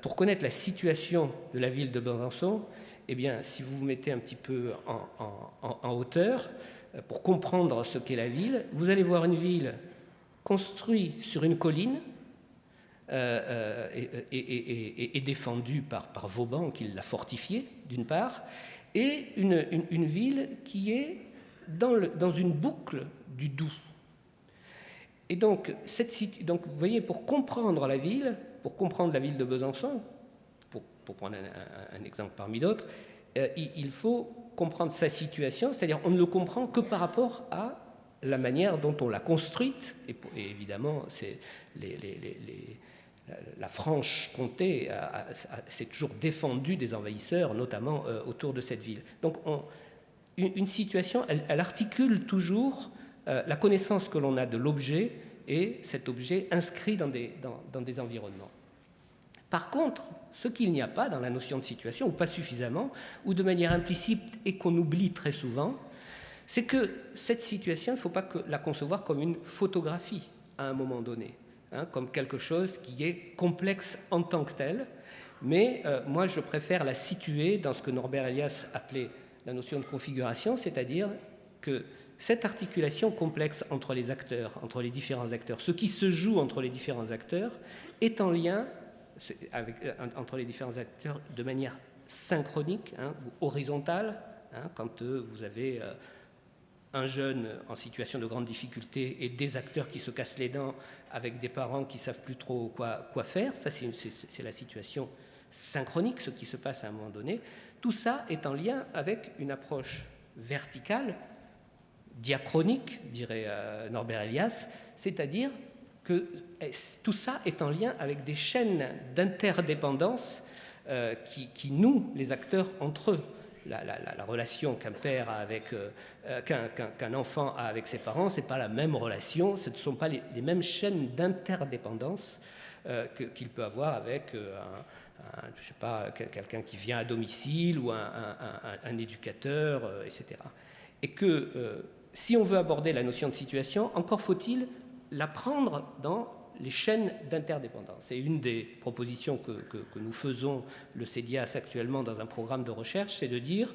pour connaître la situation de la ville de Besançon, eh bien, si vous vous mettez un petit peu en hauteur, pour comprendre ce qu'est la ville, vous allez voir une ville construite sur une colline et défendue par Vauban, qui l'a fortifiée, d'une part, et une ville qui est dans une boucle du Doubs. Et donc, vous voyez, pour comprendre la ville de Besançon, pour prendre un exemple parmi d'autres, il faut comprendre sa situation, c'est-à-dire on ne le comprend que par rapport à la manière dont on l'a construite, et évidemment, la Franche-Comté s'est toujours défendue des envahisseurs, notamment autour de cette ville. Donc, une situation, elle articule toujours la connaissance que l'on a de l'objet et cet objet inscrit dans des environnements. Par contre, ce qu'il n'y a pas dans la notion de situation, ou pas suffisamment, ou de manière implicite et qu'on oublie très souvent, c'est que cette situation, il ne faut pas la concevoir comme une photographie à un moment donné, comme quelque chose qui est complexe en tant que tel, mais moi je préfère la situer dans ce que Norbert Elias appelait la notion de configuration, c'est-à-dire que cette articulation complexe entre les acteurs, entre les différents acteurs, ce qui se joue entre les différents acteurs, est en lien entre les différents acteurs de manière synchronique, ou horizontale, quand vous avez un jeune en situation de grande difficulté et des acteurs qui se cassent les dents avec des parents qui ne savent plus trop quoi faire, ça c'est la situation synchronique, ce qui se passe à un moment donné. Tout ça est en lien avec une approche verticale, diachronique, dirait Norbert Elias, c'est-à-dire que tout ça est en lien avec des chaînes d'interdépendance qui nouent les acteurs entre eux. La relation qu'un père a avec qu'un enfant a avec ses parents, c'est pas la même relation, ce ne sont pas les mêmes chaînes d'interdépendance qu'il peut avoir avec je sais pas, quelqu'un qui vient à domicile ou un éducateur, etc. Et que si on veut aborder la notion de situation, encore faut-il la prendre dans les chaînes d'interdépendance. C'est une des propositions que nous faisons, le CEDIAS actuellement, dans un programme de recherche, c'est de dire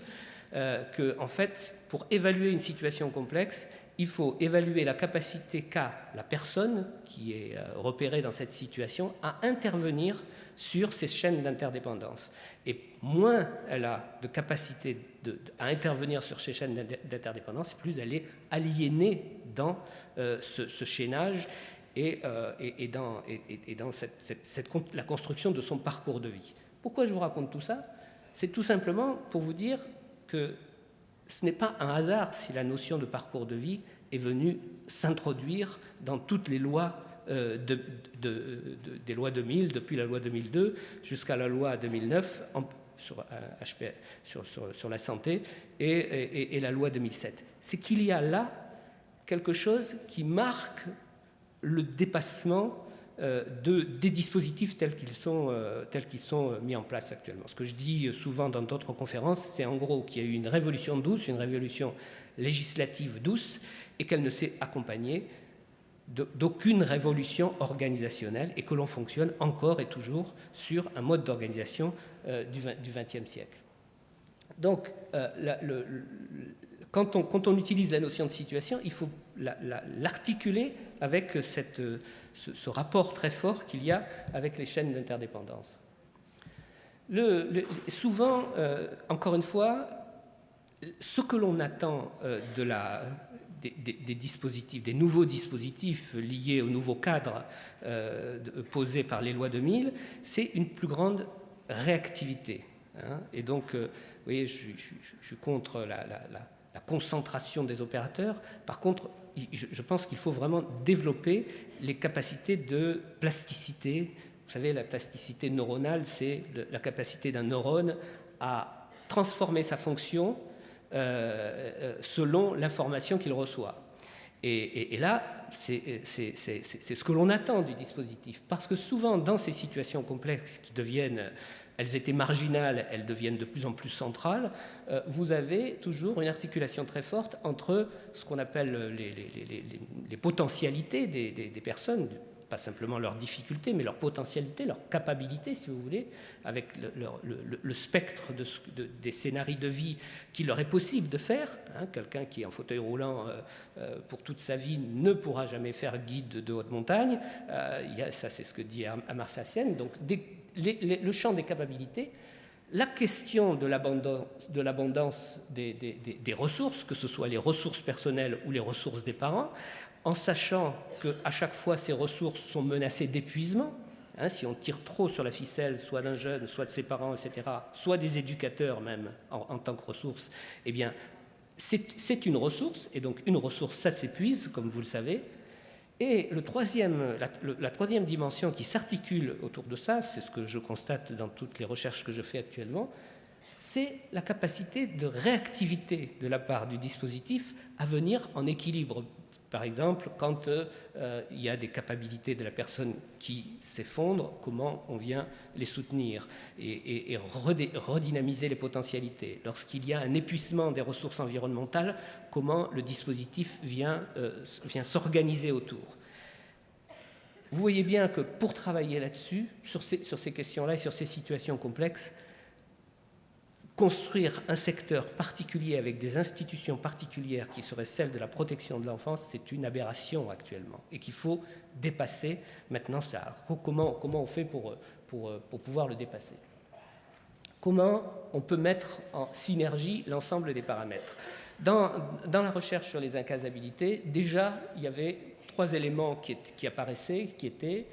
qu'en fait, pour évaluer une situation complexe, il faut évaluer la capacité qu'a la personne qui est repérée dans cette situation à intervenir sur ces chaînes d'interdépendance. Et moins elle a de capacité à intervenir sur ces chaînes d'interdépendance, plus elle est aliénée dans ce chaînage et dans la construction de son parcours de vie. Pourquoi je vous raconte tout ça ? C'est tout simplement pour vous dire que ce n'est pas un hasard si la notion de parcours de vie est venue s'introduire dans toutes les lois des lois 2000, depuis la loi 2002 jusqu'à la loi 2009 sur la santé et la loi 2007. C'est qu'il y a là quelque chose qui marque le dépassement des dispositifs tels qu'ils sont mis en place actuellement. Ce que je dis souvent dans d'autres conférences, c'est en gros qu'il y a eu une révolution douce, une révolution législative douce, et qu'elle ne s'est accompagnée d'aucune révolution organisationnelle, et que l'on fonctionne encore et toujours sur un mode d'organisation du XXe siècle. Donc, quand on utilise la notion de situation, il faut l'articuler avec ce rapport très fort qu'il y a avec les chaînes d'interdépendance. Souvent, encore une fois, ce que l'on attend des dispositifs, des nouveaux dispositifs liés au nouveau cadre posé par les lois 2000, c'est une plus grande réactivité. Et donc, vous voyez, je suis contre la concentration des opérateurs. Par contre, je pense qu'il faut vraiment développer les capacités de plasticité. Vous savez, la plasticité neuronale, c'est la capacité d'un neurone à transformer sa fonction selon l'information qu'il reçoit. Et là, c'est ce que l'on attend du dispositif. Parce que souvent, dans ces situations complexes qui deviennent elles étaient marginales, elles deviennent de plus en plus centrales, vous avez toujours une articulation très forte entre ce qu'on appelle les potentialités des personnes, pas simplement leurs difficultés, mais leurs potentialités, leurs capacités, si vous voulez, avec le spectre des scénarios de vie qu'il leur est possible de faire. Hein, quelqu'un qui est en fauteuil roulant pour toute sa vie ne pourra jamais faire guide de haute montagne. Ça, c'est ce que dit Amartya Sen. Donc, le champ des capacités, la question de l'abondance des ressources, que ce soit les ressources personnelles ou les ressources des parents, en sachant qu'à chaque fois ces ressources sont menacées d'épuisement, hein, si on tire trop sur la ficelle, soit d'un jeune, soit de ses parents, etc., soit des éducateurs même en tant que ressource, eh bien, c'est une ressource, et donc une ressource, ça s'épuise, comme vous le savez. Et la troisième dimension qui s'articule autour de ça, c'est ce que je constate dans toutes les recherches que je fais actuellement, c'est la capacité de réactivité de la part du dispositif à venir en équilibre. Par exemple, quand il y a des capacités de la personne qui s'effondrent, comment on vient les soutenir et redynamiser les potentialités. Lorsqu'il y a un épuisement des ressources environnementales, comment le dispositif vient s'organiser autour. Vous voyez bien que pour travailler là-dessus, sur ces questions-là et sur ces situations complexes, construire un secteur particulier avec des institutions particulières qui seraient celles de la protection de l'enfance, c'est une aberration actuellement et qu'il faut dépasser. Maintenant, comment on fait pour pouvoir le dépasser? Comment on peut mettre en synergie l'ensemble des paramètres? Dans la recherche sur les incasabilités, déjà, il y avait 3 éléments qui apparaissaient, qui étaient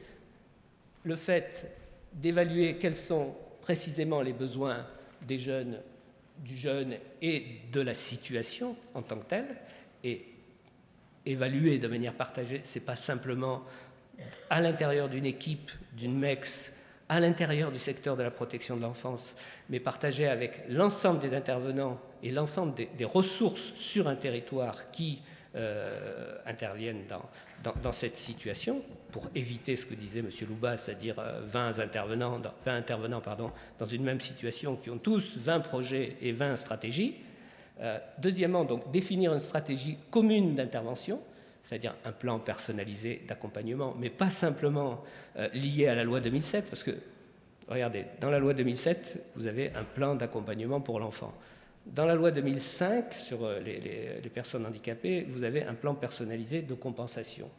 le fait d'évaluer quels sont précisément les besoins du jeune et de la situation en tant que telle, et évaluer de manière partagée, ce n'est pas simplement à l'intérieur d'une équipe, d'une MEX, à l'intérieur du secteur de la protection de l'enfance, mais partagé avec l'ensemble des intervenants et l'ensemble des ressources sur un territoire qui interviennent dans cette situation, pour éviter ce que disait M. Louba, c'est-à-dire 20 intervenants dans une même situation qui ont tous 20 projets et 20 stratégies. Deuxièmement, donc, définir une stratégie commune d'intervention, c'est-à-dire un plan personnalisé d'accompagnement, mais pas simplement lié à la loi 2007, parce que, regardez, dans la loi 2007, vous avez un plan d'accompagnement pour l'enfant. Dans la loi 2005, sur les personnes handicapées, vous avez un plan personnalisé de compensation.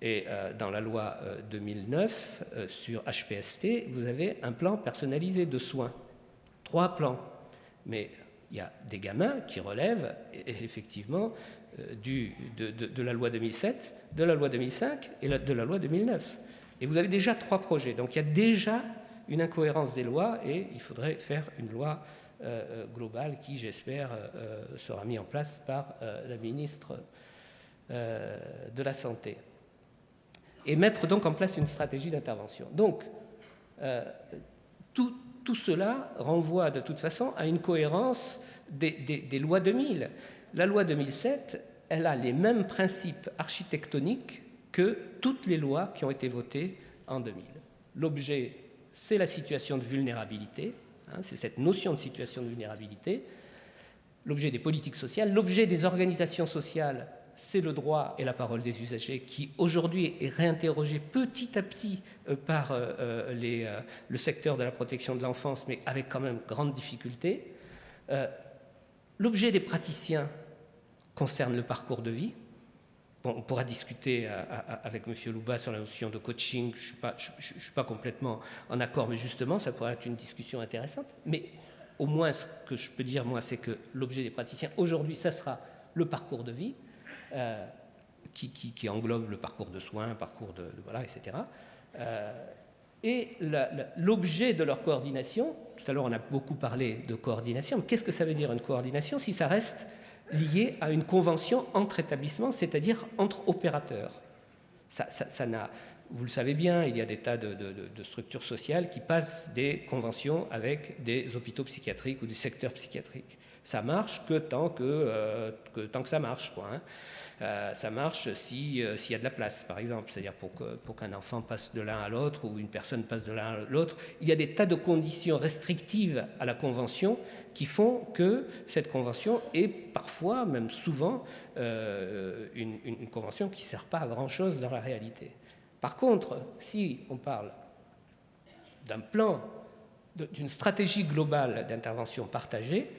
Et dans la loi 2009, sur HPST, vous avez un plan personnalisé de soins. 3 plans. Mais il y a des gamins qui relèvent effectivement de la loi 2007, de la loi 2005 et de la loi 2009. Et vous avez déjà 3 projets. Donc il y a déjà une incohérence des lois et il faudrait faire une loi globale qui, j'espère, sera mise en place par la ministre de la Santé. Et mettre donc en place une stratégie d'intervention. Donc, tout cela renvoie de toute façon à une cohérence des lois 2000. La loi 2007, elle a les mêmes principes architectoniques que toutes les lois qui ont été votées en 2000. L'objet, c'est la situation de vulnérabilité, hein, c'est cette notion de situation de vulnérabilité. L'objet des politiques sociales, l'objet des organisations sociales, c'est le droit et la parole des usagers qui, aujourd'hui, est réinterrogé petit à petit par le secteur de la protection de l'enfance, mais avec quand même grande difficulté. L'objet des praticiens concerne le parcours de vie. Bon, on pourra discuter avec M. Louba sur la notion de coaching. Je ne suis pas complètement en accord, mais justement, ça pourrait être une discussion intéressante. Mais au moins, ce que je peux dire, moi, c'est que l'objet des praticiens, aujourd'hui, ça sera le parcours de vie. Qui englobe le parcours de soins, parcours voilà, etc. Et l'objet de leur coordination, tout à l'heure on a beaucoup parlé de coordination, mais qu'est-ce que ça veut dire une coordination si ça reste lié à une convention entre établissements, c'est-à-dire entre opérateurs? vous le savez bien, il y a des tas de structures sociales qui passent des conventions avec des hôpitaux psychiatriques ou du secteur psychiatrique. Ça marche que tant que ça marche, quoi, hein. Ça marche s'il y a de la place, par exemple, c'est-à-dire pour qu'un enfant passe de l'un à l'autre ou une personne passe de l'un à l'autre. Il y a des tas de conditions restrictives à la convention qui font que cette convention est parfois, même souvent, une convention qui ne sert pas à grand-chose dans la réalité. Par contre, si on parle d'un plan, d'une stratégie globale d'intervention partagée,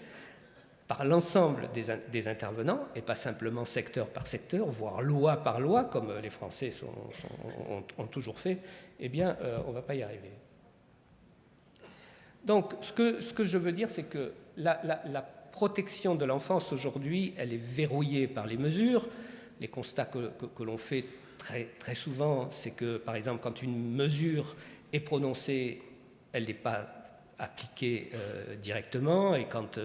par l'ensemble des intervenants, et pas simplement secteur par secteur, voire loi par loi, comme les Français ont toujours fait, eh bien, on ne va pas y arriver. Donc, ce que je veux dire, c'est que la protection de l'enfance, aujourd'hui, elle est verrouillée par les mesures. Les constats que l'on fait très souvent, c'est que, par exemple, quand une mesure est prononcée, elle n'est pas appliquée directement, et quand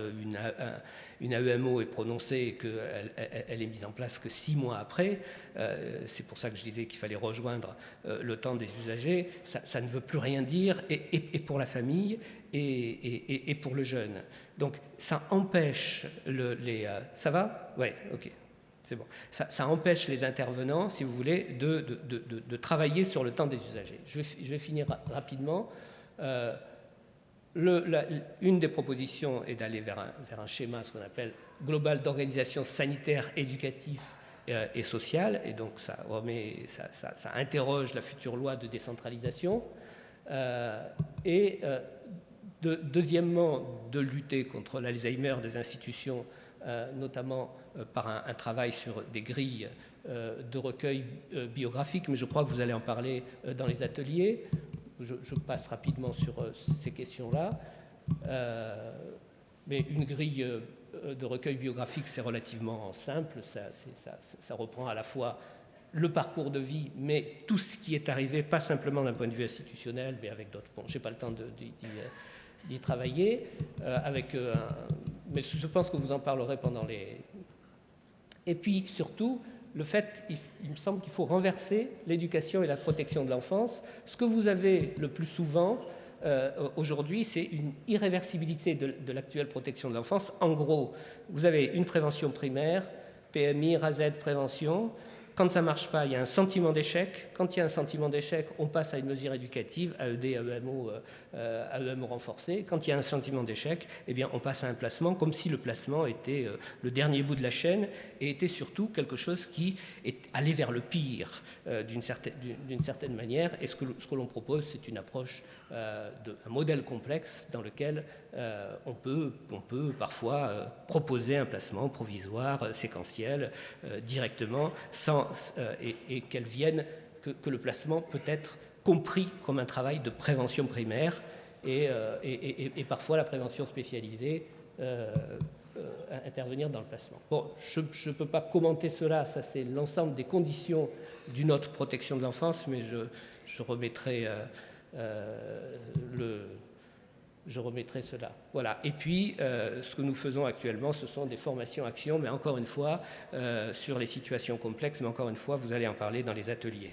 une AEMO est prononcée et qu'elle est mise en place que 6 mois après, c'est pour ça que je disais qu'il fallait rejoindre le temps des usagers, ça ne veut plus rien dire, et pour la famille et pour le jeune. Donc ça empêche ça va ? Oui, ok. C'est bon. Ça empêche les intervenants, si vous voulez, de travailler sur le temps des usagers. Je vais finir rapidement. Une des propositions est d'aller vers un schéma, ce qu'on appelle global d'organisation sanitaire, éducative et sociale, et donc ça interroge la future loi de décentralisation. Deuxièmement, de lutter contre l'Alzheimer des institutions, notamment par un travail sur des grilles de recueil biographique, mais je crois que vous allez en parler dans les ateliers. Je passe rapidement sur ces questions-là. Mais une grille de recueil biographique, c'est relativement simple. Ça reprend à la fois le parcours de vie, mais tout ce qui est arrivé, pas simplement d'un point de vue institutionnel, mais avec d'autres. Bon, je n'ai pas le temps d'y travailler. Mais je pense que vous en parlerez pendant les... Et puis, surtout, le fait, il me semble qu'il faut renverser l'éducation et la protection de l'enfance. Ce que vous avez le plus souvent aujourd'hui, c'est une irréversibilité de l'actuelle protection de l'enfance. En gros, vous avez une prévention primaire, PMI, RAZ, prévention. Quand ça ne marche pas, il y a un sentiment d'échec. Quand il y a un sentiment d'échec, on passe à une mesure éducative, AED, AEMO renforcé. Quand il y a un sentiment d'échec, eh bien, on passe à un placement, comme si le placement était le dernier bout de la chaîne et était surtout quelque chose qui est allé vers le pire d'une certaine manière. Et ce que l'on propose, c'est une approche d'un modèle complexe dans lequel on peut parfois proposer un placement provisoire, séquentiel, directement, et qu'elle vienne, que le placement peut être compris comme un travail de prévention primaire et parfois la prévention spécialisée intervenir dans le placement. Bon, je ne peux pas commenter cela, ça c'est l'ensemble des conditions d'une autre protection de l'enfance, mais je remettrai cela. Voilà. Et puis, ce que nous faisons actuellement, ce sont des formations-actions, mais encore une fois, sur les situations complexes, mais encore une fois, vous allez en parler dans les ateliers.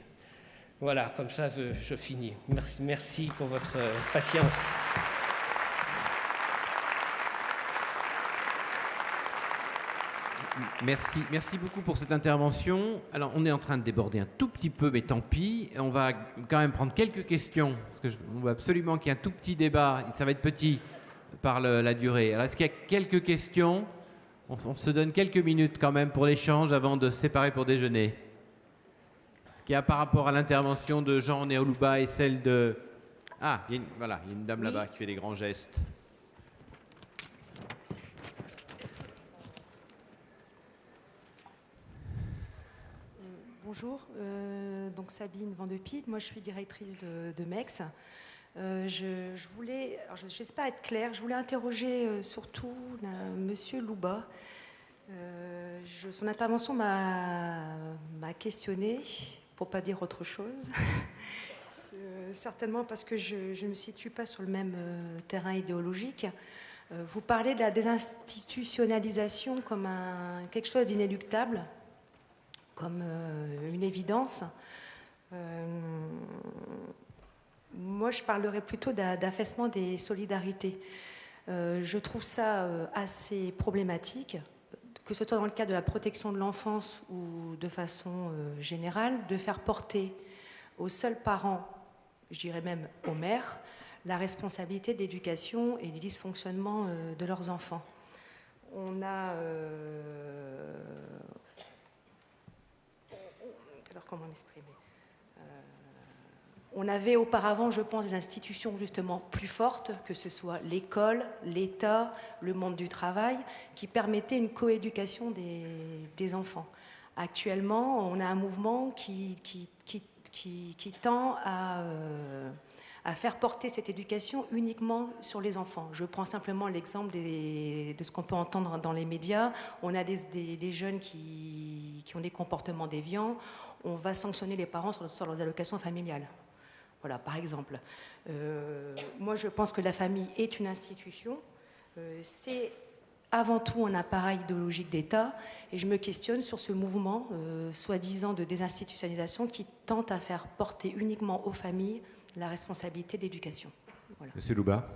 Voilà, comme ça, je finis. Merci pour votre patience. Merci beaucoup pour cette intervention. Alors, on est en train de déborder un tout petit peu, mais tant pis. On va quand même prendre quelques questions, parce qu'on veut absolument qu'il y ait un tout petit débat. Ça va être petit par la durée. Alors, est-ce qu'il y a quelques questions ? On se donne quelques minutes quand même pour l'échange avant de se séparer pour déjeuner. Ce qu'il y a par rapport à l'intervention de Jean Néolouba et celle de... Ah, il y a une dame là-bas qui fait des grands gestes. Bonjour, donc Sabine Vandepide, moi je suis directrice de MEX. Je voulais, j'espère pas être claire, je voulais interroger surtout Monsieur Louba. Son intervention m'a questionné, pour pas dire autre chose. Certainement parce que je ne me situe pas sur le même terrain idéologique. Vous parlez de la désinstitutionnalisation comme quelque chose d'inéluctable, comme une évidence. Moi, je parlerais plutôt d'affaissement des solidarités. Je trouve ça assez problématique, que ce soit dans le cadre de la protection de l'enfance ou de façon générale, de faire porter aux seuls parents, je dirais même aux mères, la responsabilité de l'éducation et du dysfonctionnement de leurs enfants. On a... alors, comment m'exprimer ? On avait auparavant, je pense, des institutions justement plus fortes, que ce soit l'école, l'État, le monde du travail, qui permettaient une coéducation des enfants. Actuellement, on a un mouvement qui tend à faire porter cette éducation uniquement sur les enfants. Je prends simplement l'exemple de ce qu'on peut entendre dans les médias. On a des jeunes qui ont des comportements déviants. On va sanctionner les parents sur leurs allocations familiales. Voilà, par exemple. Moi, je pense que la famille est une institution. C'est avant tout un appareil idéologique d'État. Et je me questionne sur ce mouvement, soi-disant de désinstitutionnalisation, qui tente à faire porter uniquement aux familles la responsabilité de l'éducation. Voilà. Monsieur Louba.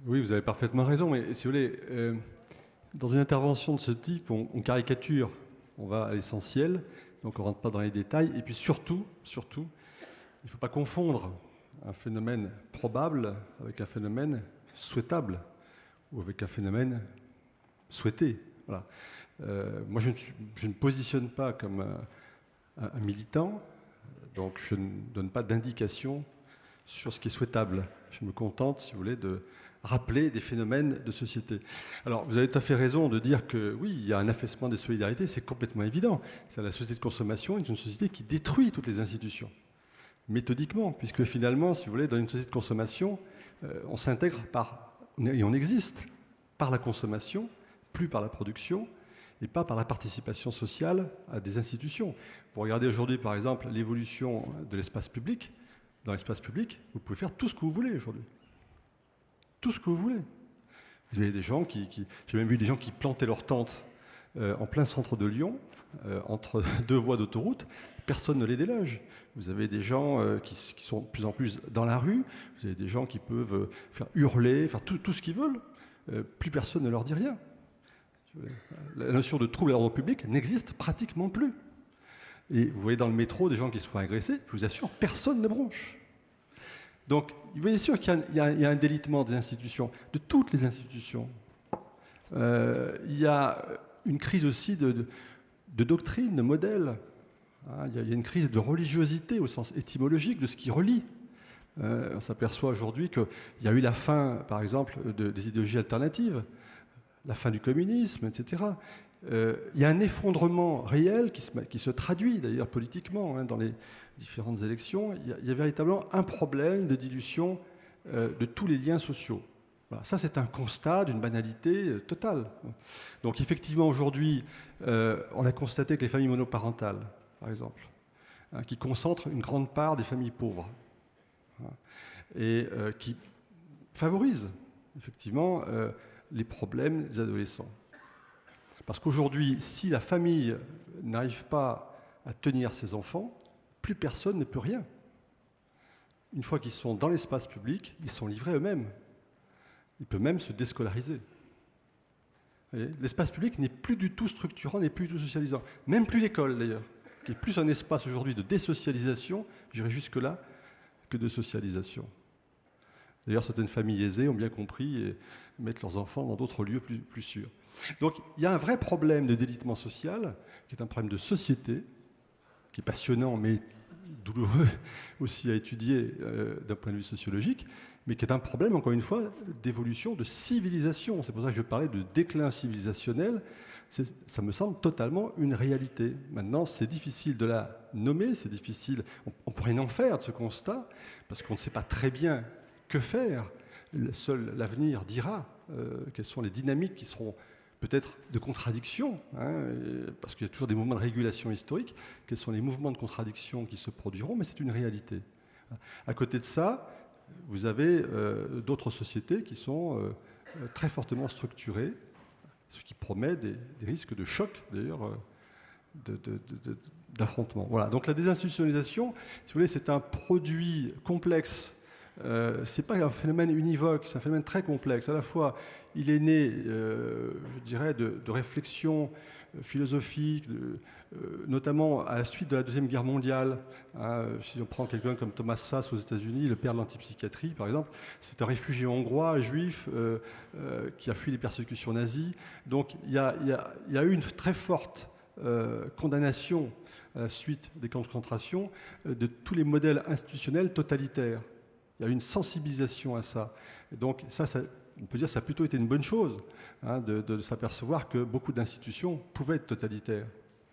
Oui, vous avez parfaitement raison, mais si vous voulez, dans une intervention de ce type, on caricature, on va à l'essentiel, donc on ne rentre pas dans les détails, et puis surtout, il ne faut pas confondre un phénomène probable avec un phénomène souhaitable, ou avec un phénomène souhaité. Voilà. Moi, je ne positionne pas comme un militant, donc je ne donne pas d'indication sur ce qui est souhaitable. Je me contente, si vous voulez, de rappeler des phénomènes de société. Alors, vous avez tout à fait raison de dire que, oui, il y a un affaissement des solidarités, c'est complètement évident. La société de consommation est une société qui détruit toutes les institutions, méthodiquement, puisque finalement, si vous voulez, dans une société de consommation, on s'intègre et on existe par la consommation, plus par la production, et pas par la participation sociale à des institutions. Vous regardez aujourd'hui, par exemple, l'évolution de l'espace public. Dans l'espace public, vous pouvez faire tout ce que vous voulez aujourd'hui. Tout ce que vous voulez. Vous avez des gens j'ai même vu des gens qui plantaient leurs tentes en plein centre de Lyon, entre deux voies d'autoroute. Personne ne les déloge. Vous avez des gens qui sont de plus en plus dans la rue. Vous avez des gens qui peuvent faire hurler, faire tout ce qu'ils veulent. Plus personne ne leur dit rien. La notion de trouble à l'ordre public n'existe pratiquement plus. Et vous voyez dans le métro des gens qui se font agresser, je vous assure, personne ne bronche. Donc, vous voyez sûr qu'il y a un délitement des institutions, de toutes les institutions. Il y a une crise aussi de doctrine, de modèle. Il y a une crise de religiosité au sens étymologique de ce qui relie. On s'aperçoit aujourd'hui qu'il y a eu la fin, par exemple, des idéologies alternatives, la fin du communisme, etc. Il y a un effondrement réel qui se traduit d'ailleurs politiquement dans les différentes élections. Il y a véritablement un problème de dilution de tous les liens sociaux. Voilà, ça, c'est un constat d'une banalité totale. Donc effectivement, aujourd'hui, on a constaté que les familles monoparentales, par exemple, qui concentrent une grande part des familles pauvres, et qui favorisent effectivement les problèmes des adolescents. Parce qu'aujourd'hui, si la famille n'arrive pas à tenir ses enfants, plus personne ne peut rien. Une fois qu'ils sont dans l'espace public, ils sont livrés eux-mêmes. Ils peuvent même se déscolariser. L'espace public n'est plus du tout structurant, n'est plus du tout socialisant. Même plus l'école, d'ailleurs, qui est plus un espace aujourd'hui de désocialisation, j'irai jusque-là, que de socialisation. D'ailleurs, certaines familles aisées ont bien compris et mettent leurs enfants dans d'autres lieux plus sûrs. Donc, il y a un vrai problème de délitement social, qui est un problème de société, qui est passionnant, mais douloureux aussi à étudier d'un point de vue sociologique, mais qui est un problème, encore une fois, d'évolution de civilisation. C'est pour ça que je parlais de déclin civilisationnel. Ça me semble totalement une réalité. Maintenant, c'est difficile de la nommer, c'est difficile. On pourrait rien en faire de ce constat, parce qu'on ne sait pas très bien que faire. Seul l'avenir dira quelles sont les dynamiques qui seront peut-être de contradiction, parce qu'il y a toujours des mouvements de régulation historique, quels sont les mouvements de contradiction qui se produiront, mais c'est une réalité. À côté de ça, vous avez d'autres sociétés qui sont très fortement structurées, ce qui promet des risques de choc, d'ailleurs, d'affrontement. Voilà. Donc la désinstitutionnalisation, si vous voulez, c'est un produit complexe. Ce n'est pas un phénomène univoque, c'est un phénomène très complexe. À la fois, il est né, je dirais, de réflexions philosophiques, notamment à la suite de la Deuxième Guerre mondiale. Si on prend quelqu'un comme Thomas Szasz aux États-Unis, le père de l'antipsychiatrie, par exemple, c'est un réfugié hongrois, juif, qui a fui les persécutions nazies. Donc il y a eu une très forte condamnation à la suite des camps de concentration de tous les modèles institutionnels totalitaires. Il y a eu une sensibilisation à ça. Et donc ça, on peut dire que ça a plutôt été une bonne chose, de s'apercevoir que beaucoup d'institutions pouvaient être totalitaires,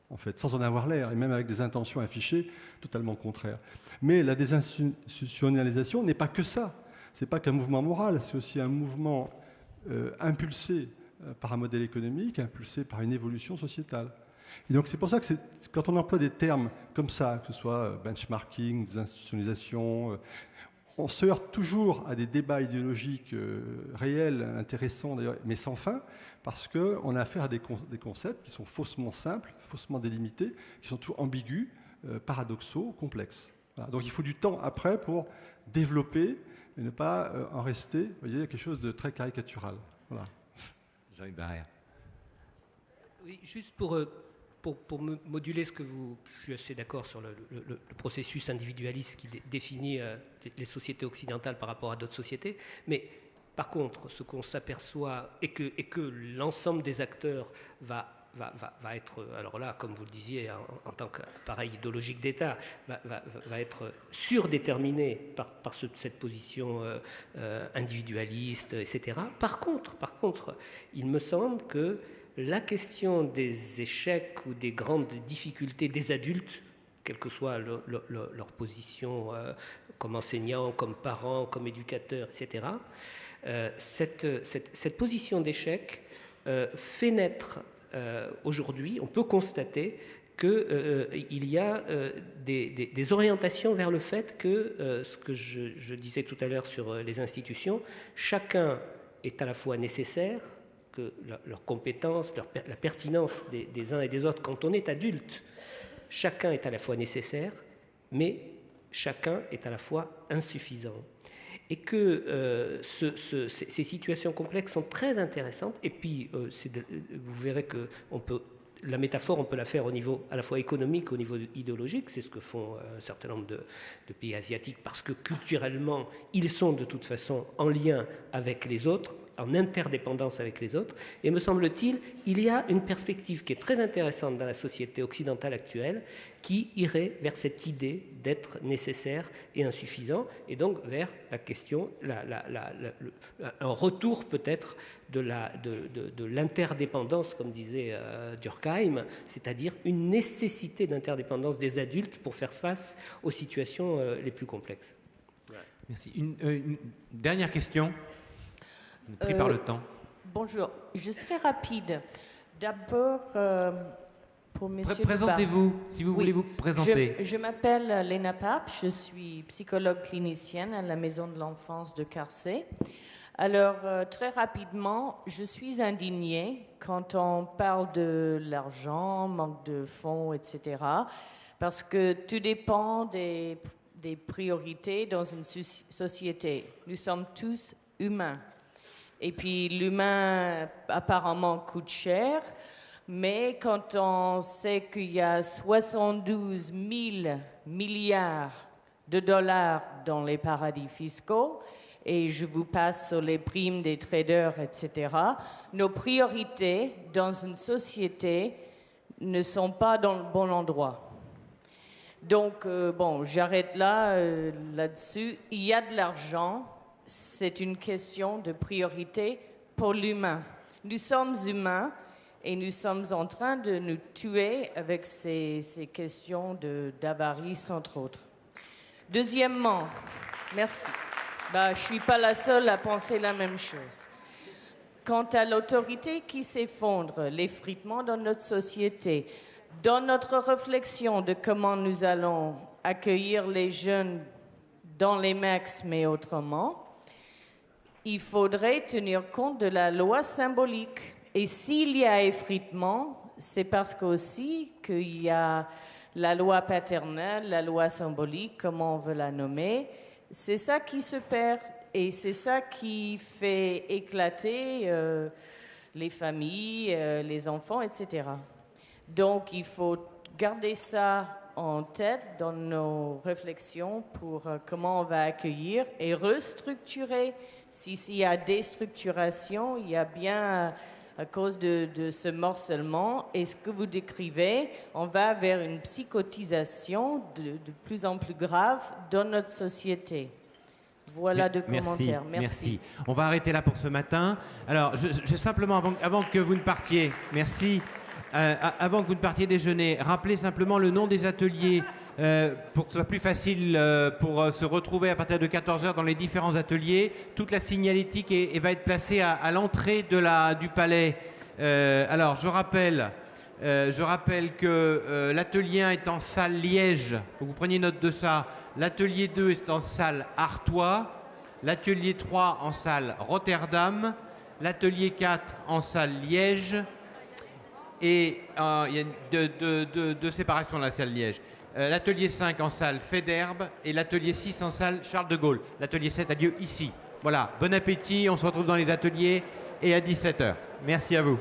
en fait, sans en avoir l'air, et même avec des intentions affichées totalement contraires. Mais la désinstitutionnalisation n'est pas que ça. Ce n'est pas qu'un mouvement moral, c'est aussi un mouvement impulsé par un modèle économique, impulsé par une évolution sociétale. Et donc c'est pour ça que quand on emploie des termes comme ça, que ce soit benchmarking, désinstitutionnalisation, on se heurte toujours à des débats idéologiques réels, intéressants d'ailleurs, mais sans fin, parce qu'on a affaire à des concepts qui sont faussement simples, faussement délimités, qui sont toujours ambigus, paradoxaux, complexes. Voilà. Donc il faut du temps après pour développer et ne pas en rester, vous voyez, quelque chose de très caricatural. Voilà. Jean-Yves Barrère. Oui, juste pour moduler ce que je suis assez d'accord sur le processus individualiste qui définit les sociétés occidentales par rapport à d'autres sociétés, mais par contre, ce qu'on s'aperçoit et que l'ensemble des acteurs va être, alors là, comme vous le disiez, en tant qu'appareil idéologique d'État, va être surdéterminé par cette position individualiste, etc. Par contre, il me semble que la question des échecs ou des grandes difficultés des adultes, quelle que soit leur position comme enseignants, comme parents, comme éducateurs, etc., cette position d'échec fait naître aujourd'hui, on peut constater qu'il y a des orientations vers le fait que, ce que je disais tout à l'heure sur les institutions, chacun est à la fois nécessaire, que leurs compétences, la pertinence des uns et des autres, quand on est adulte, chacun est à la fois nécessaire, mais chacun est à la fois insuffisant. Et que ces situations complexes sont très intéressantes. Et puis, vous verrez que la métaphore, on peut la faire au niveau à la fois économique, au niveau idéologique. C'est ce que font un certain nombre de pays asiatiques, parce que culturellement, ils sont de toute façon en lien avec les autres, en interdépendance avec les autres. Et me semble-t-il, il y a une perspective qui est très intéressante dans la société occidentale actuelle, qui irait vers cette idée d'être nécessaire et insuffisant, et donc vers la question, un retour peut-être de l'interdépendance, comme disait Durkheim, c'est-à-dire une nécessité d'interdépendance des adultes pour faire face aux situations les plus complexes. Voilà. Merci. Une dernière question, pris par le temps. Bonjour, je serai rapide. D'abord, pour Monsieur Présentez-vous, si vous voulez vous présenter. Je m'appelle Léna Pape, je suis psychologue clinicienne à la Maison de l'Enfance de Carcé. Alors, très rapidement, je suis indignée quand on parle de l'argent, manque de fonds, etc. Parce que tout dépend des priorités dans une société. Nous sommes tous humains. Et puis l'humain apparemment coûte cher, mais quand on sait qu'il y a 72 000 milliards de dollars dans les paradis fiscaux, et je vous passe sur les primes des traders, etc., nos priorités dans une société ne sont pas dans le bon endroit. Donc, bon, j'arrête là-dessus. Il y a de l'argent. C'est une question de priorité pour l'humain. Nous sommes humains et nous sommes en train de nous tuer avec ces questions d'avarice, entre autres. Deuxièmement, merci. Je ne suis pas la seule à penser la même chose. Quant à l'autorité qui s'effondre, l'effritement dans notre société, dans notre réflexion de comment nous allons accueillir les jeunes dans les MEX, mais autrement, il faudrait tenir compte de la loi symbolique. Et s'il y a effritement, c'est parce qu'aussi qu'il y a la loi paternelle, la loi symbolique, comment on veut la nommer. C'est ça qui se perd et c'est ça qui fait éclater les familles, les enfants, etc. Donc il faut garder ça en tête dans nos réflexions pour comment on va accueillir et restructurer. S'il y a déstructuration, il y a bien, à cause de ce morcellement, et ce que vous décrivez, on va vers une psychotisation de plus en plus grave dans notre société. Voilà deux commentaires. Merci. On va arrêter là pour ce matin. Alors, je simplement, avant que vous ne partiez, merci. Avant que vous ne partiez déjeuner, rappelez simplement le nom des ateliers pour que ce soit plus facile pour se retrouver à partir de 14h dans les différents ateliers. Toute la signalétique va être placée à l'entrée du palais. Alors, je rappelle que l'atelier 1 est en salle Liège. Faut que vous preniez note de ça. L'atelier 2 est en salle Artois. L'atelier 3 en salle Rotterdam. L'atelier 4 en salle Liège. Et il y a deux séparations dans la salle Liège. L'atelier 5 en salle Féderbe et l'atelier 6 en salle Charles de Gaulle. L'atelier 7 a lieu ici. Voilà, bon appétit, on se retrouve dans les ateliers et à 17h. Merci à vous.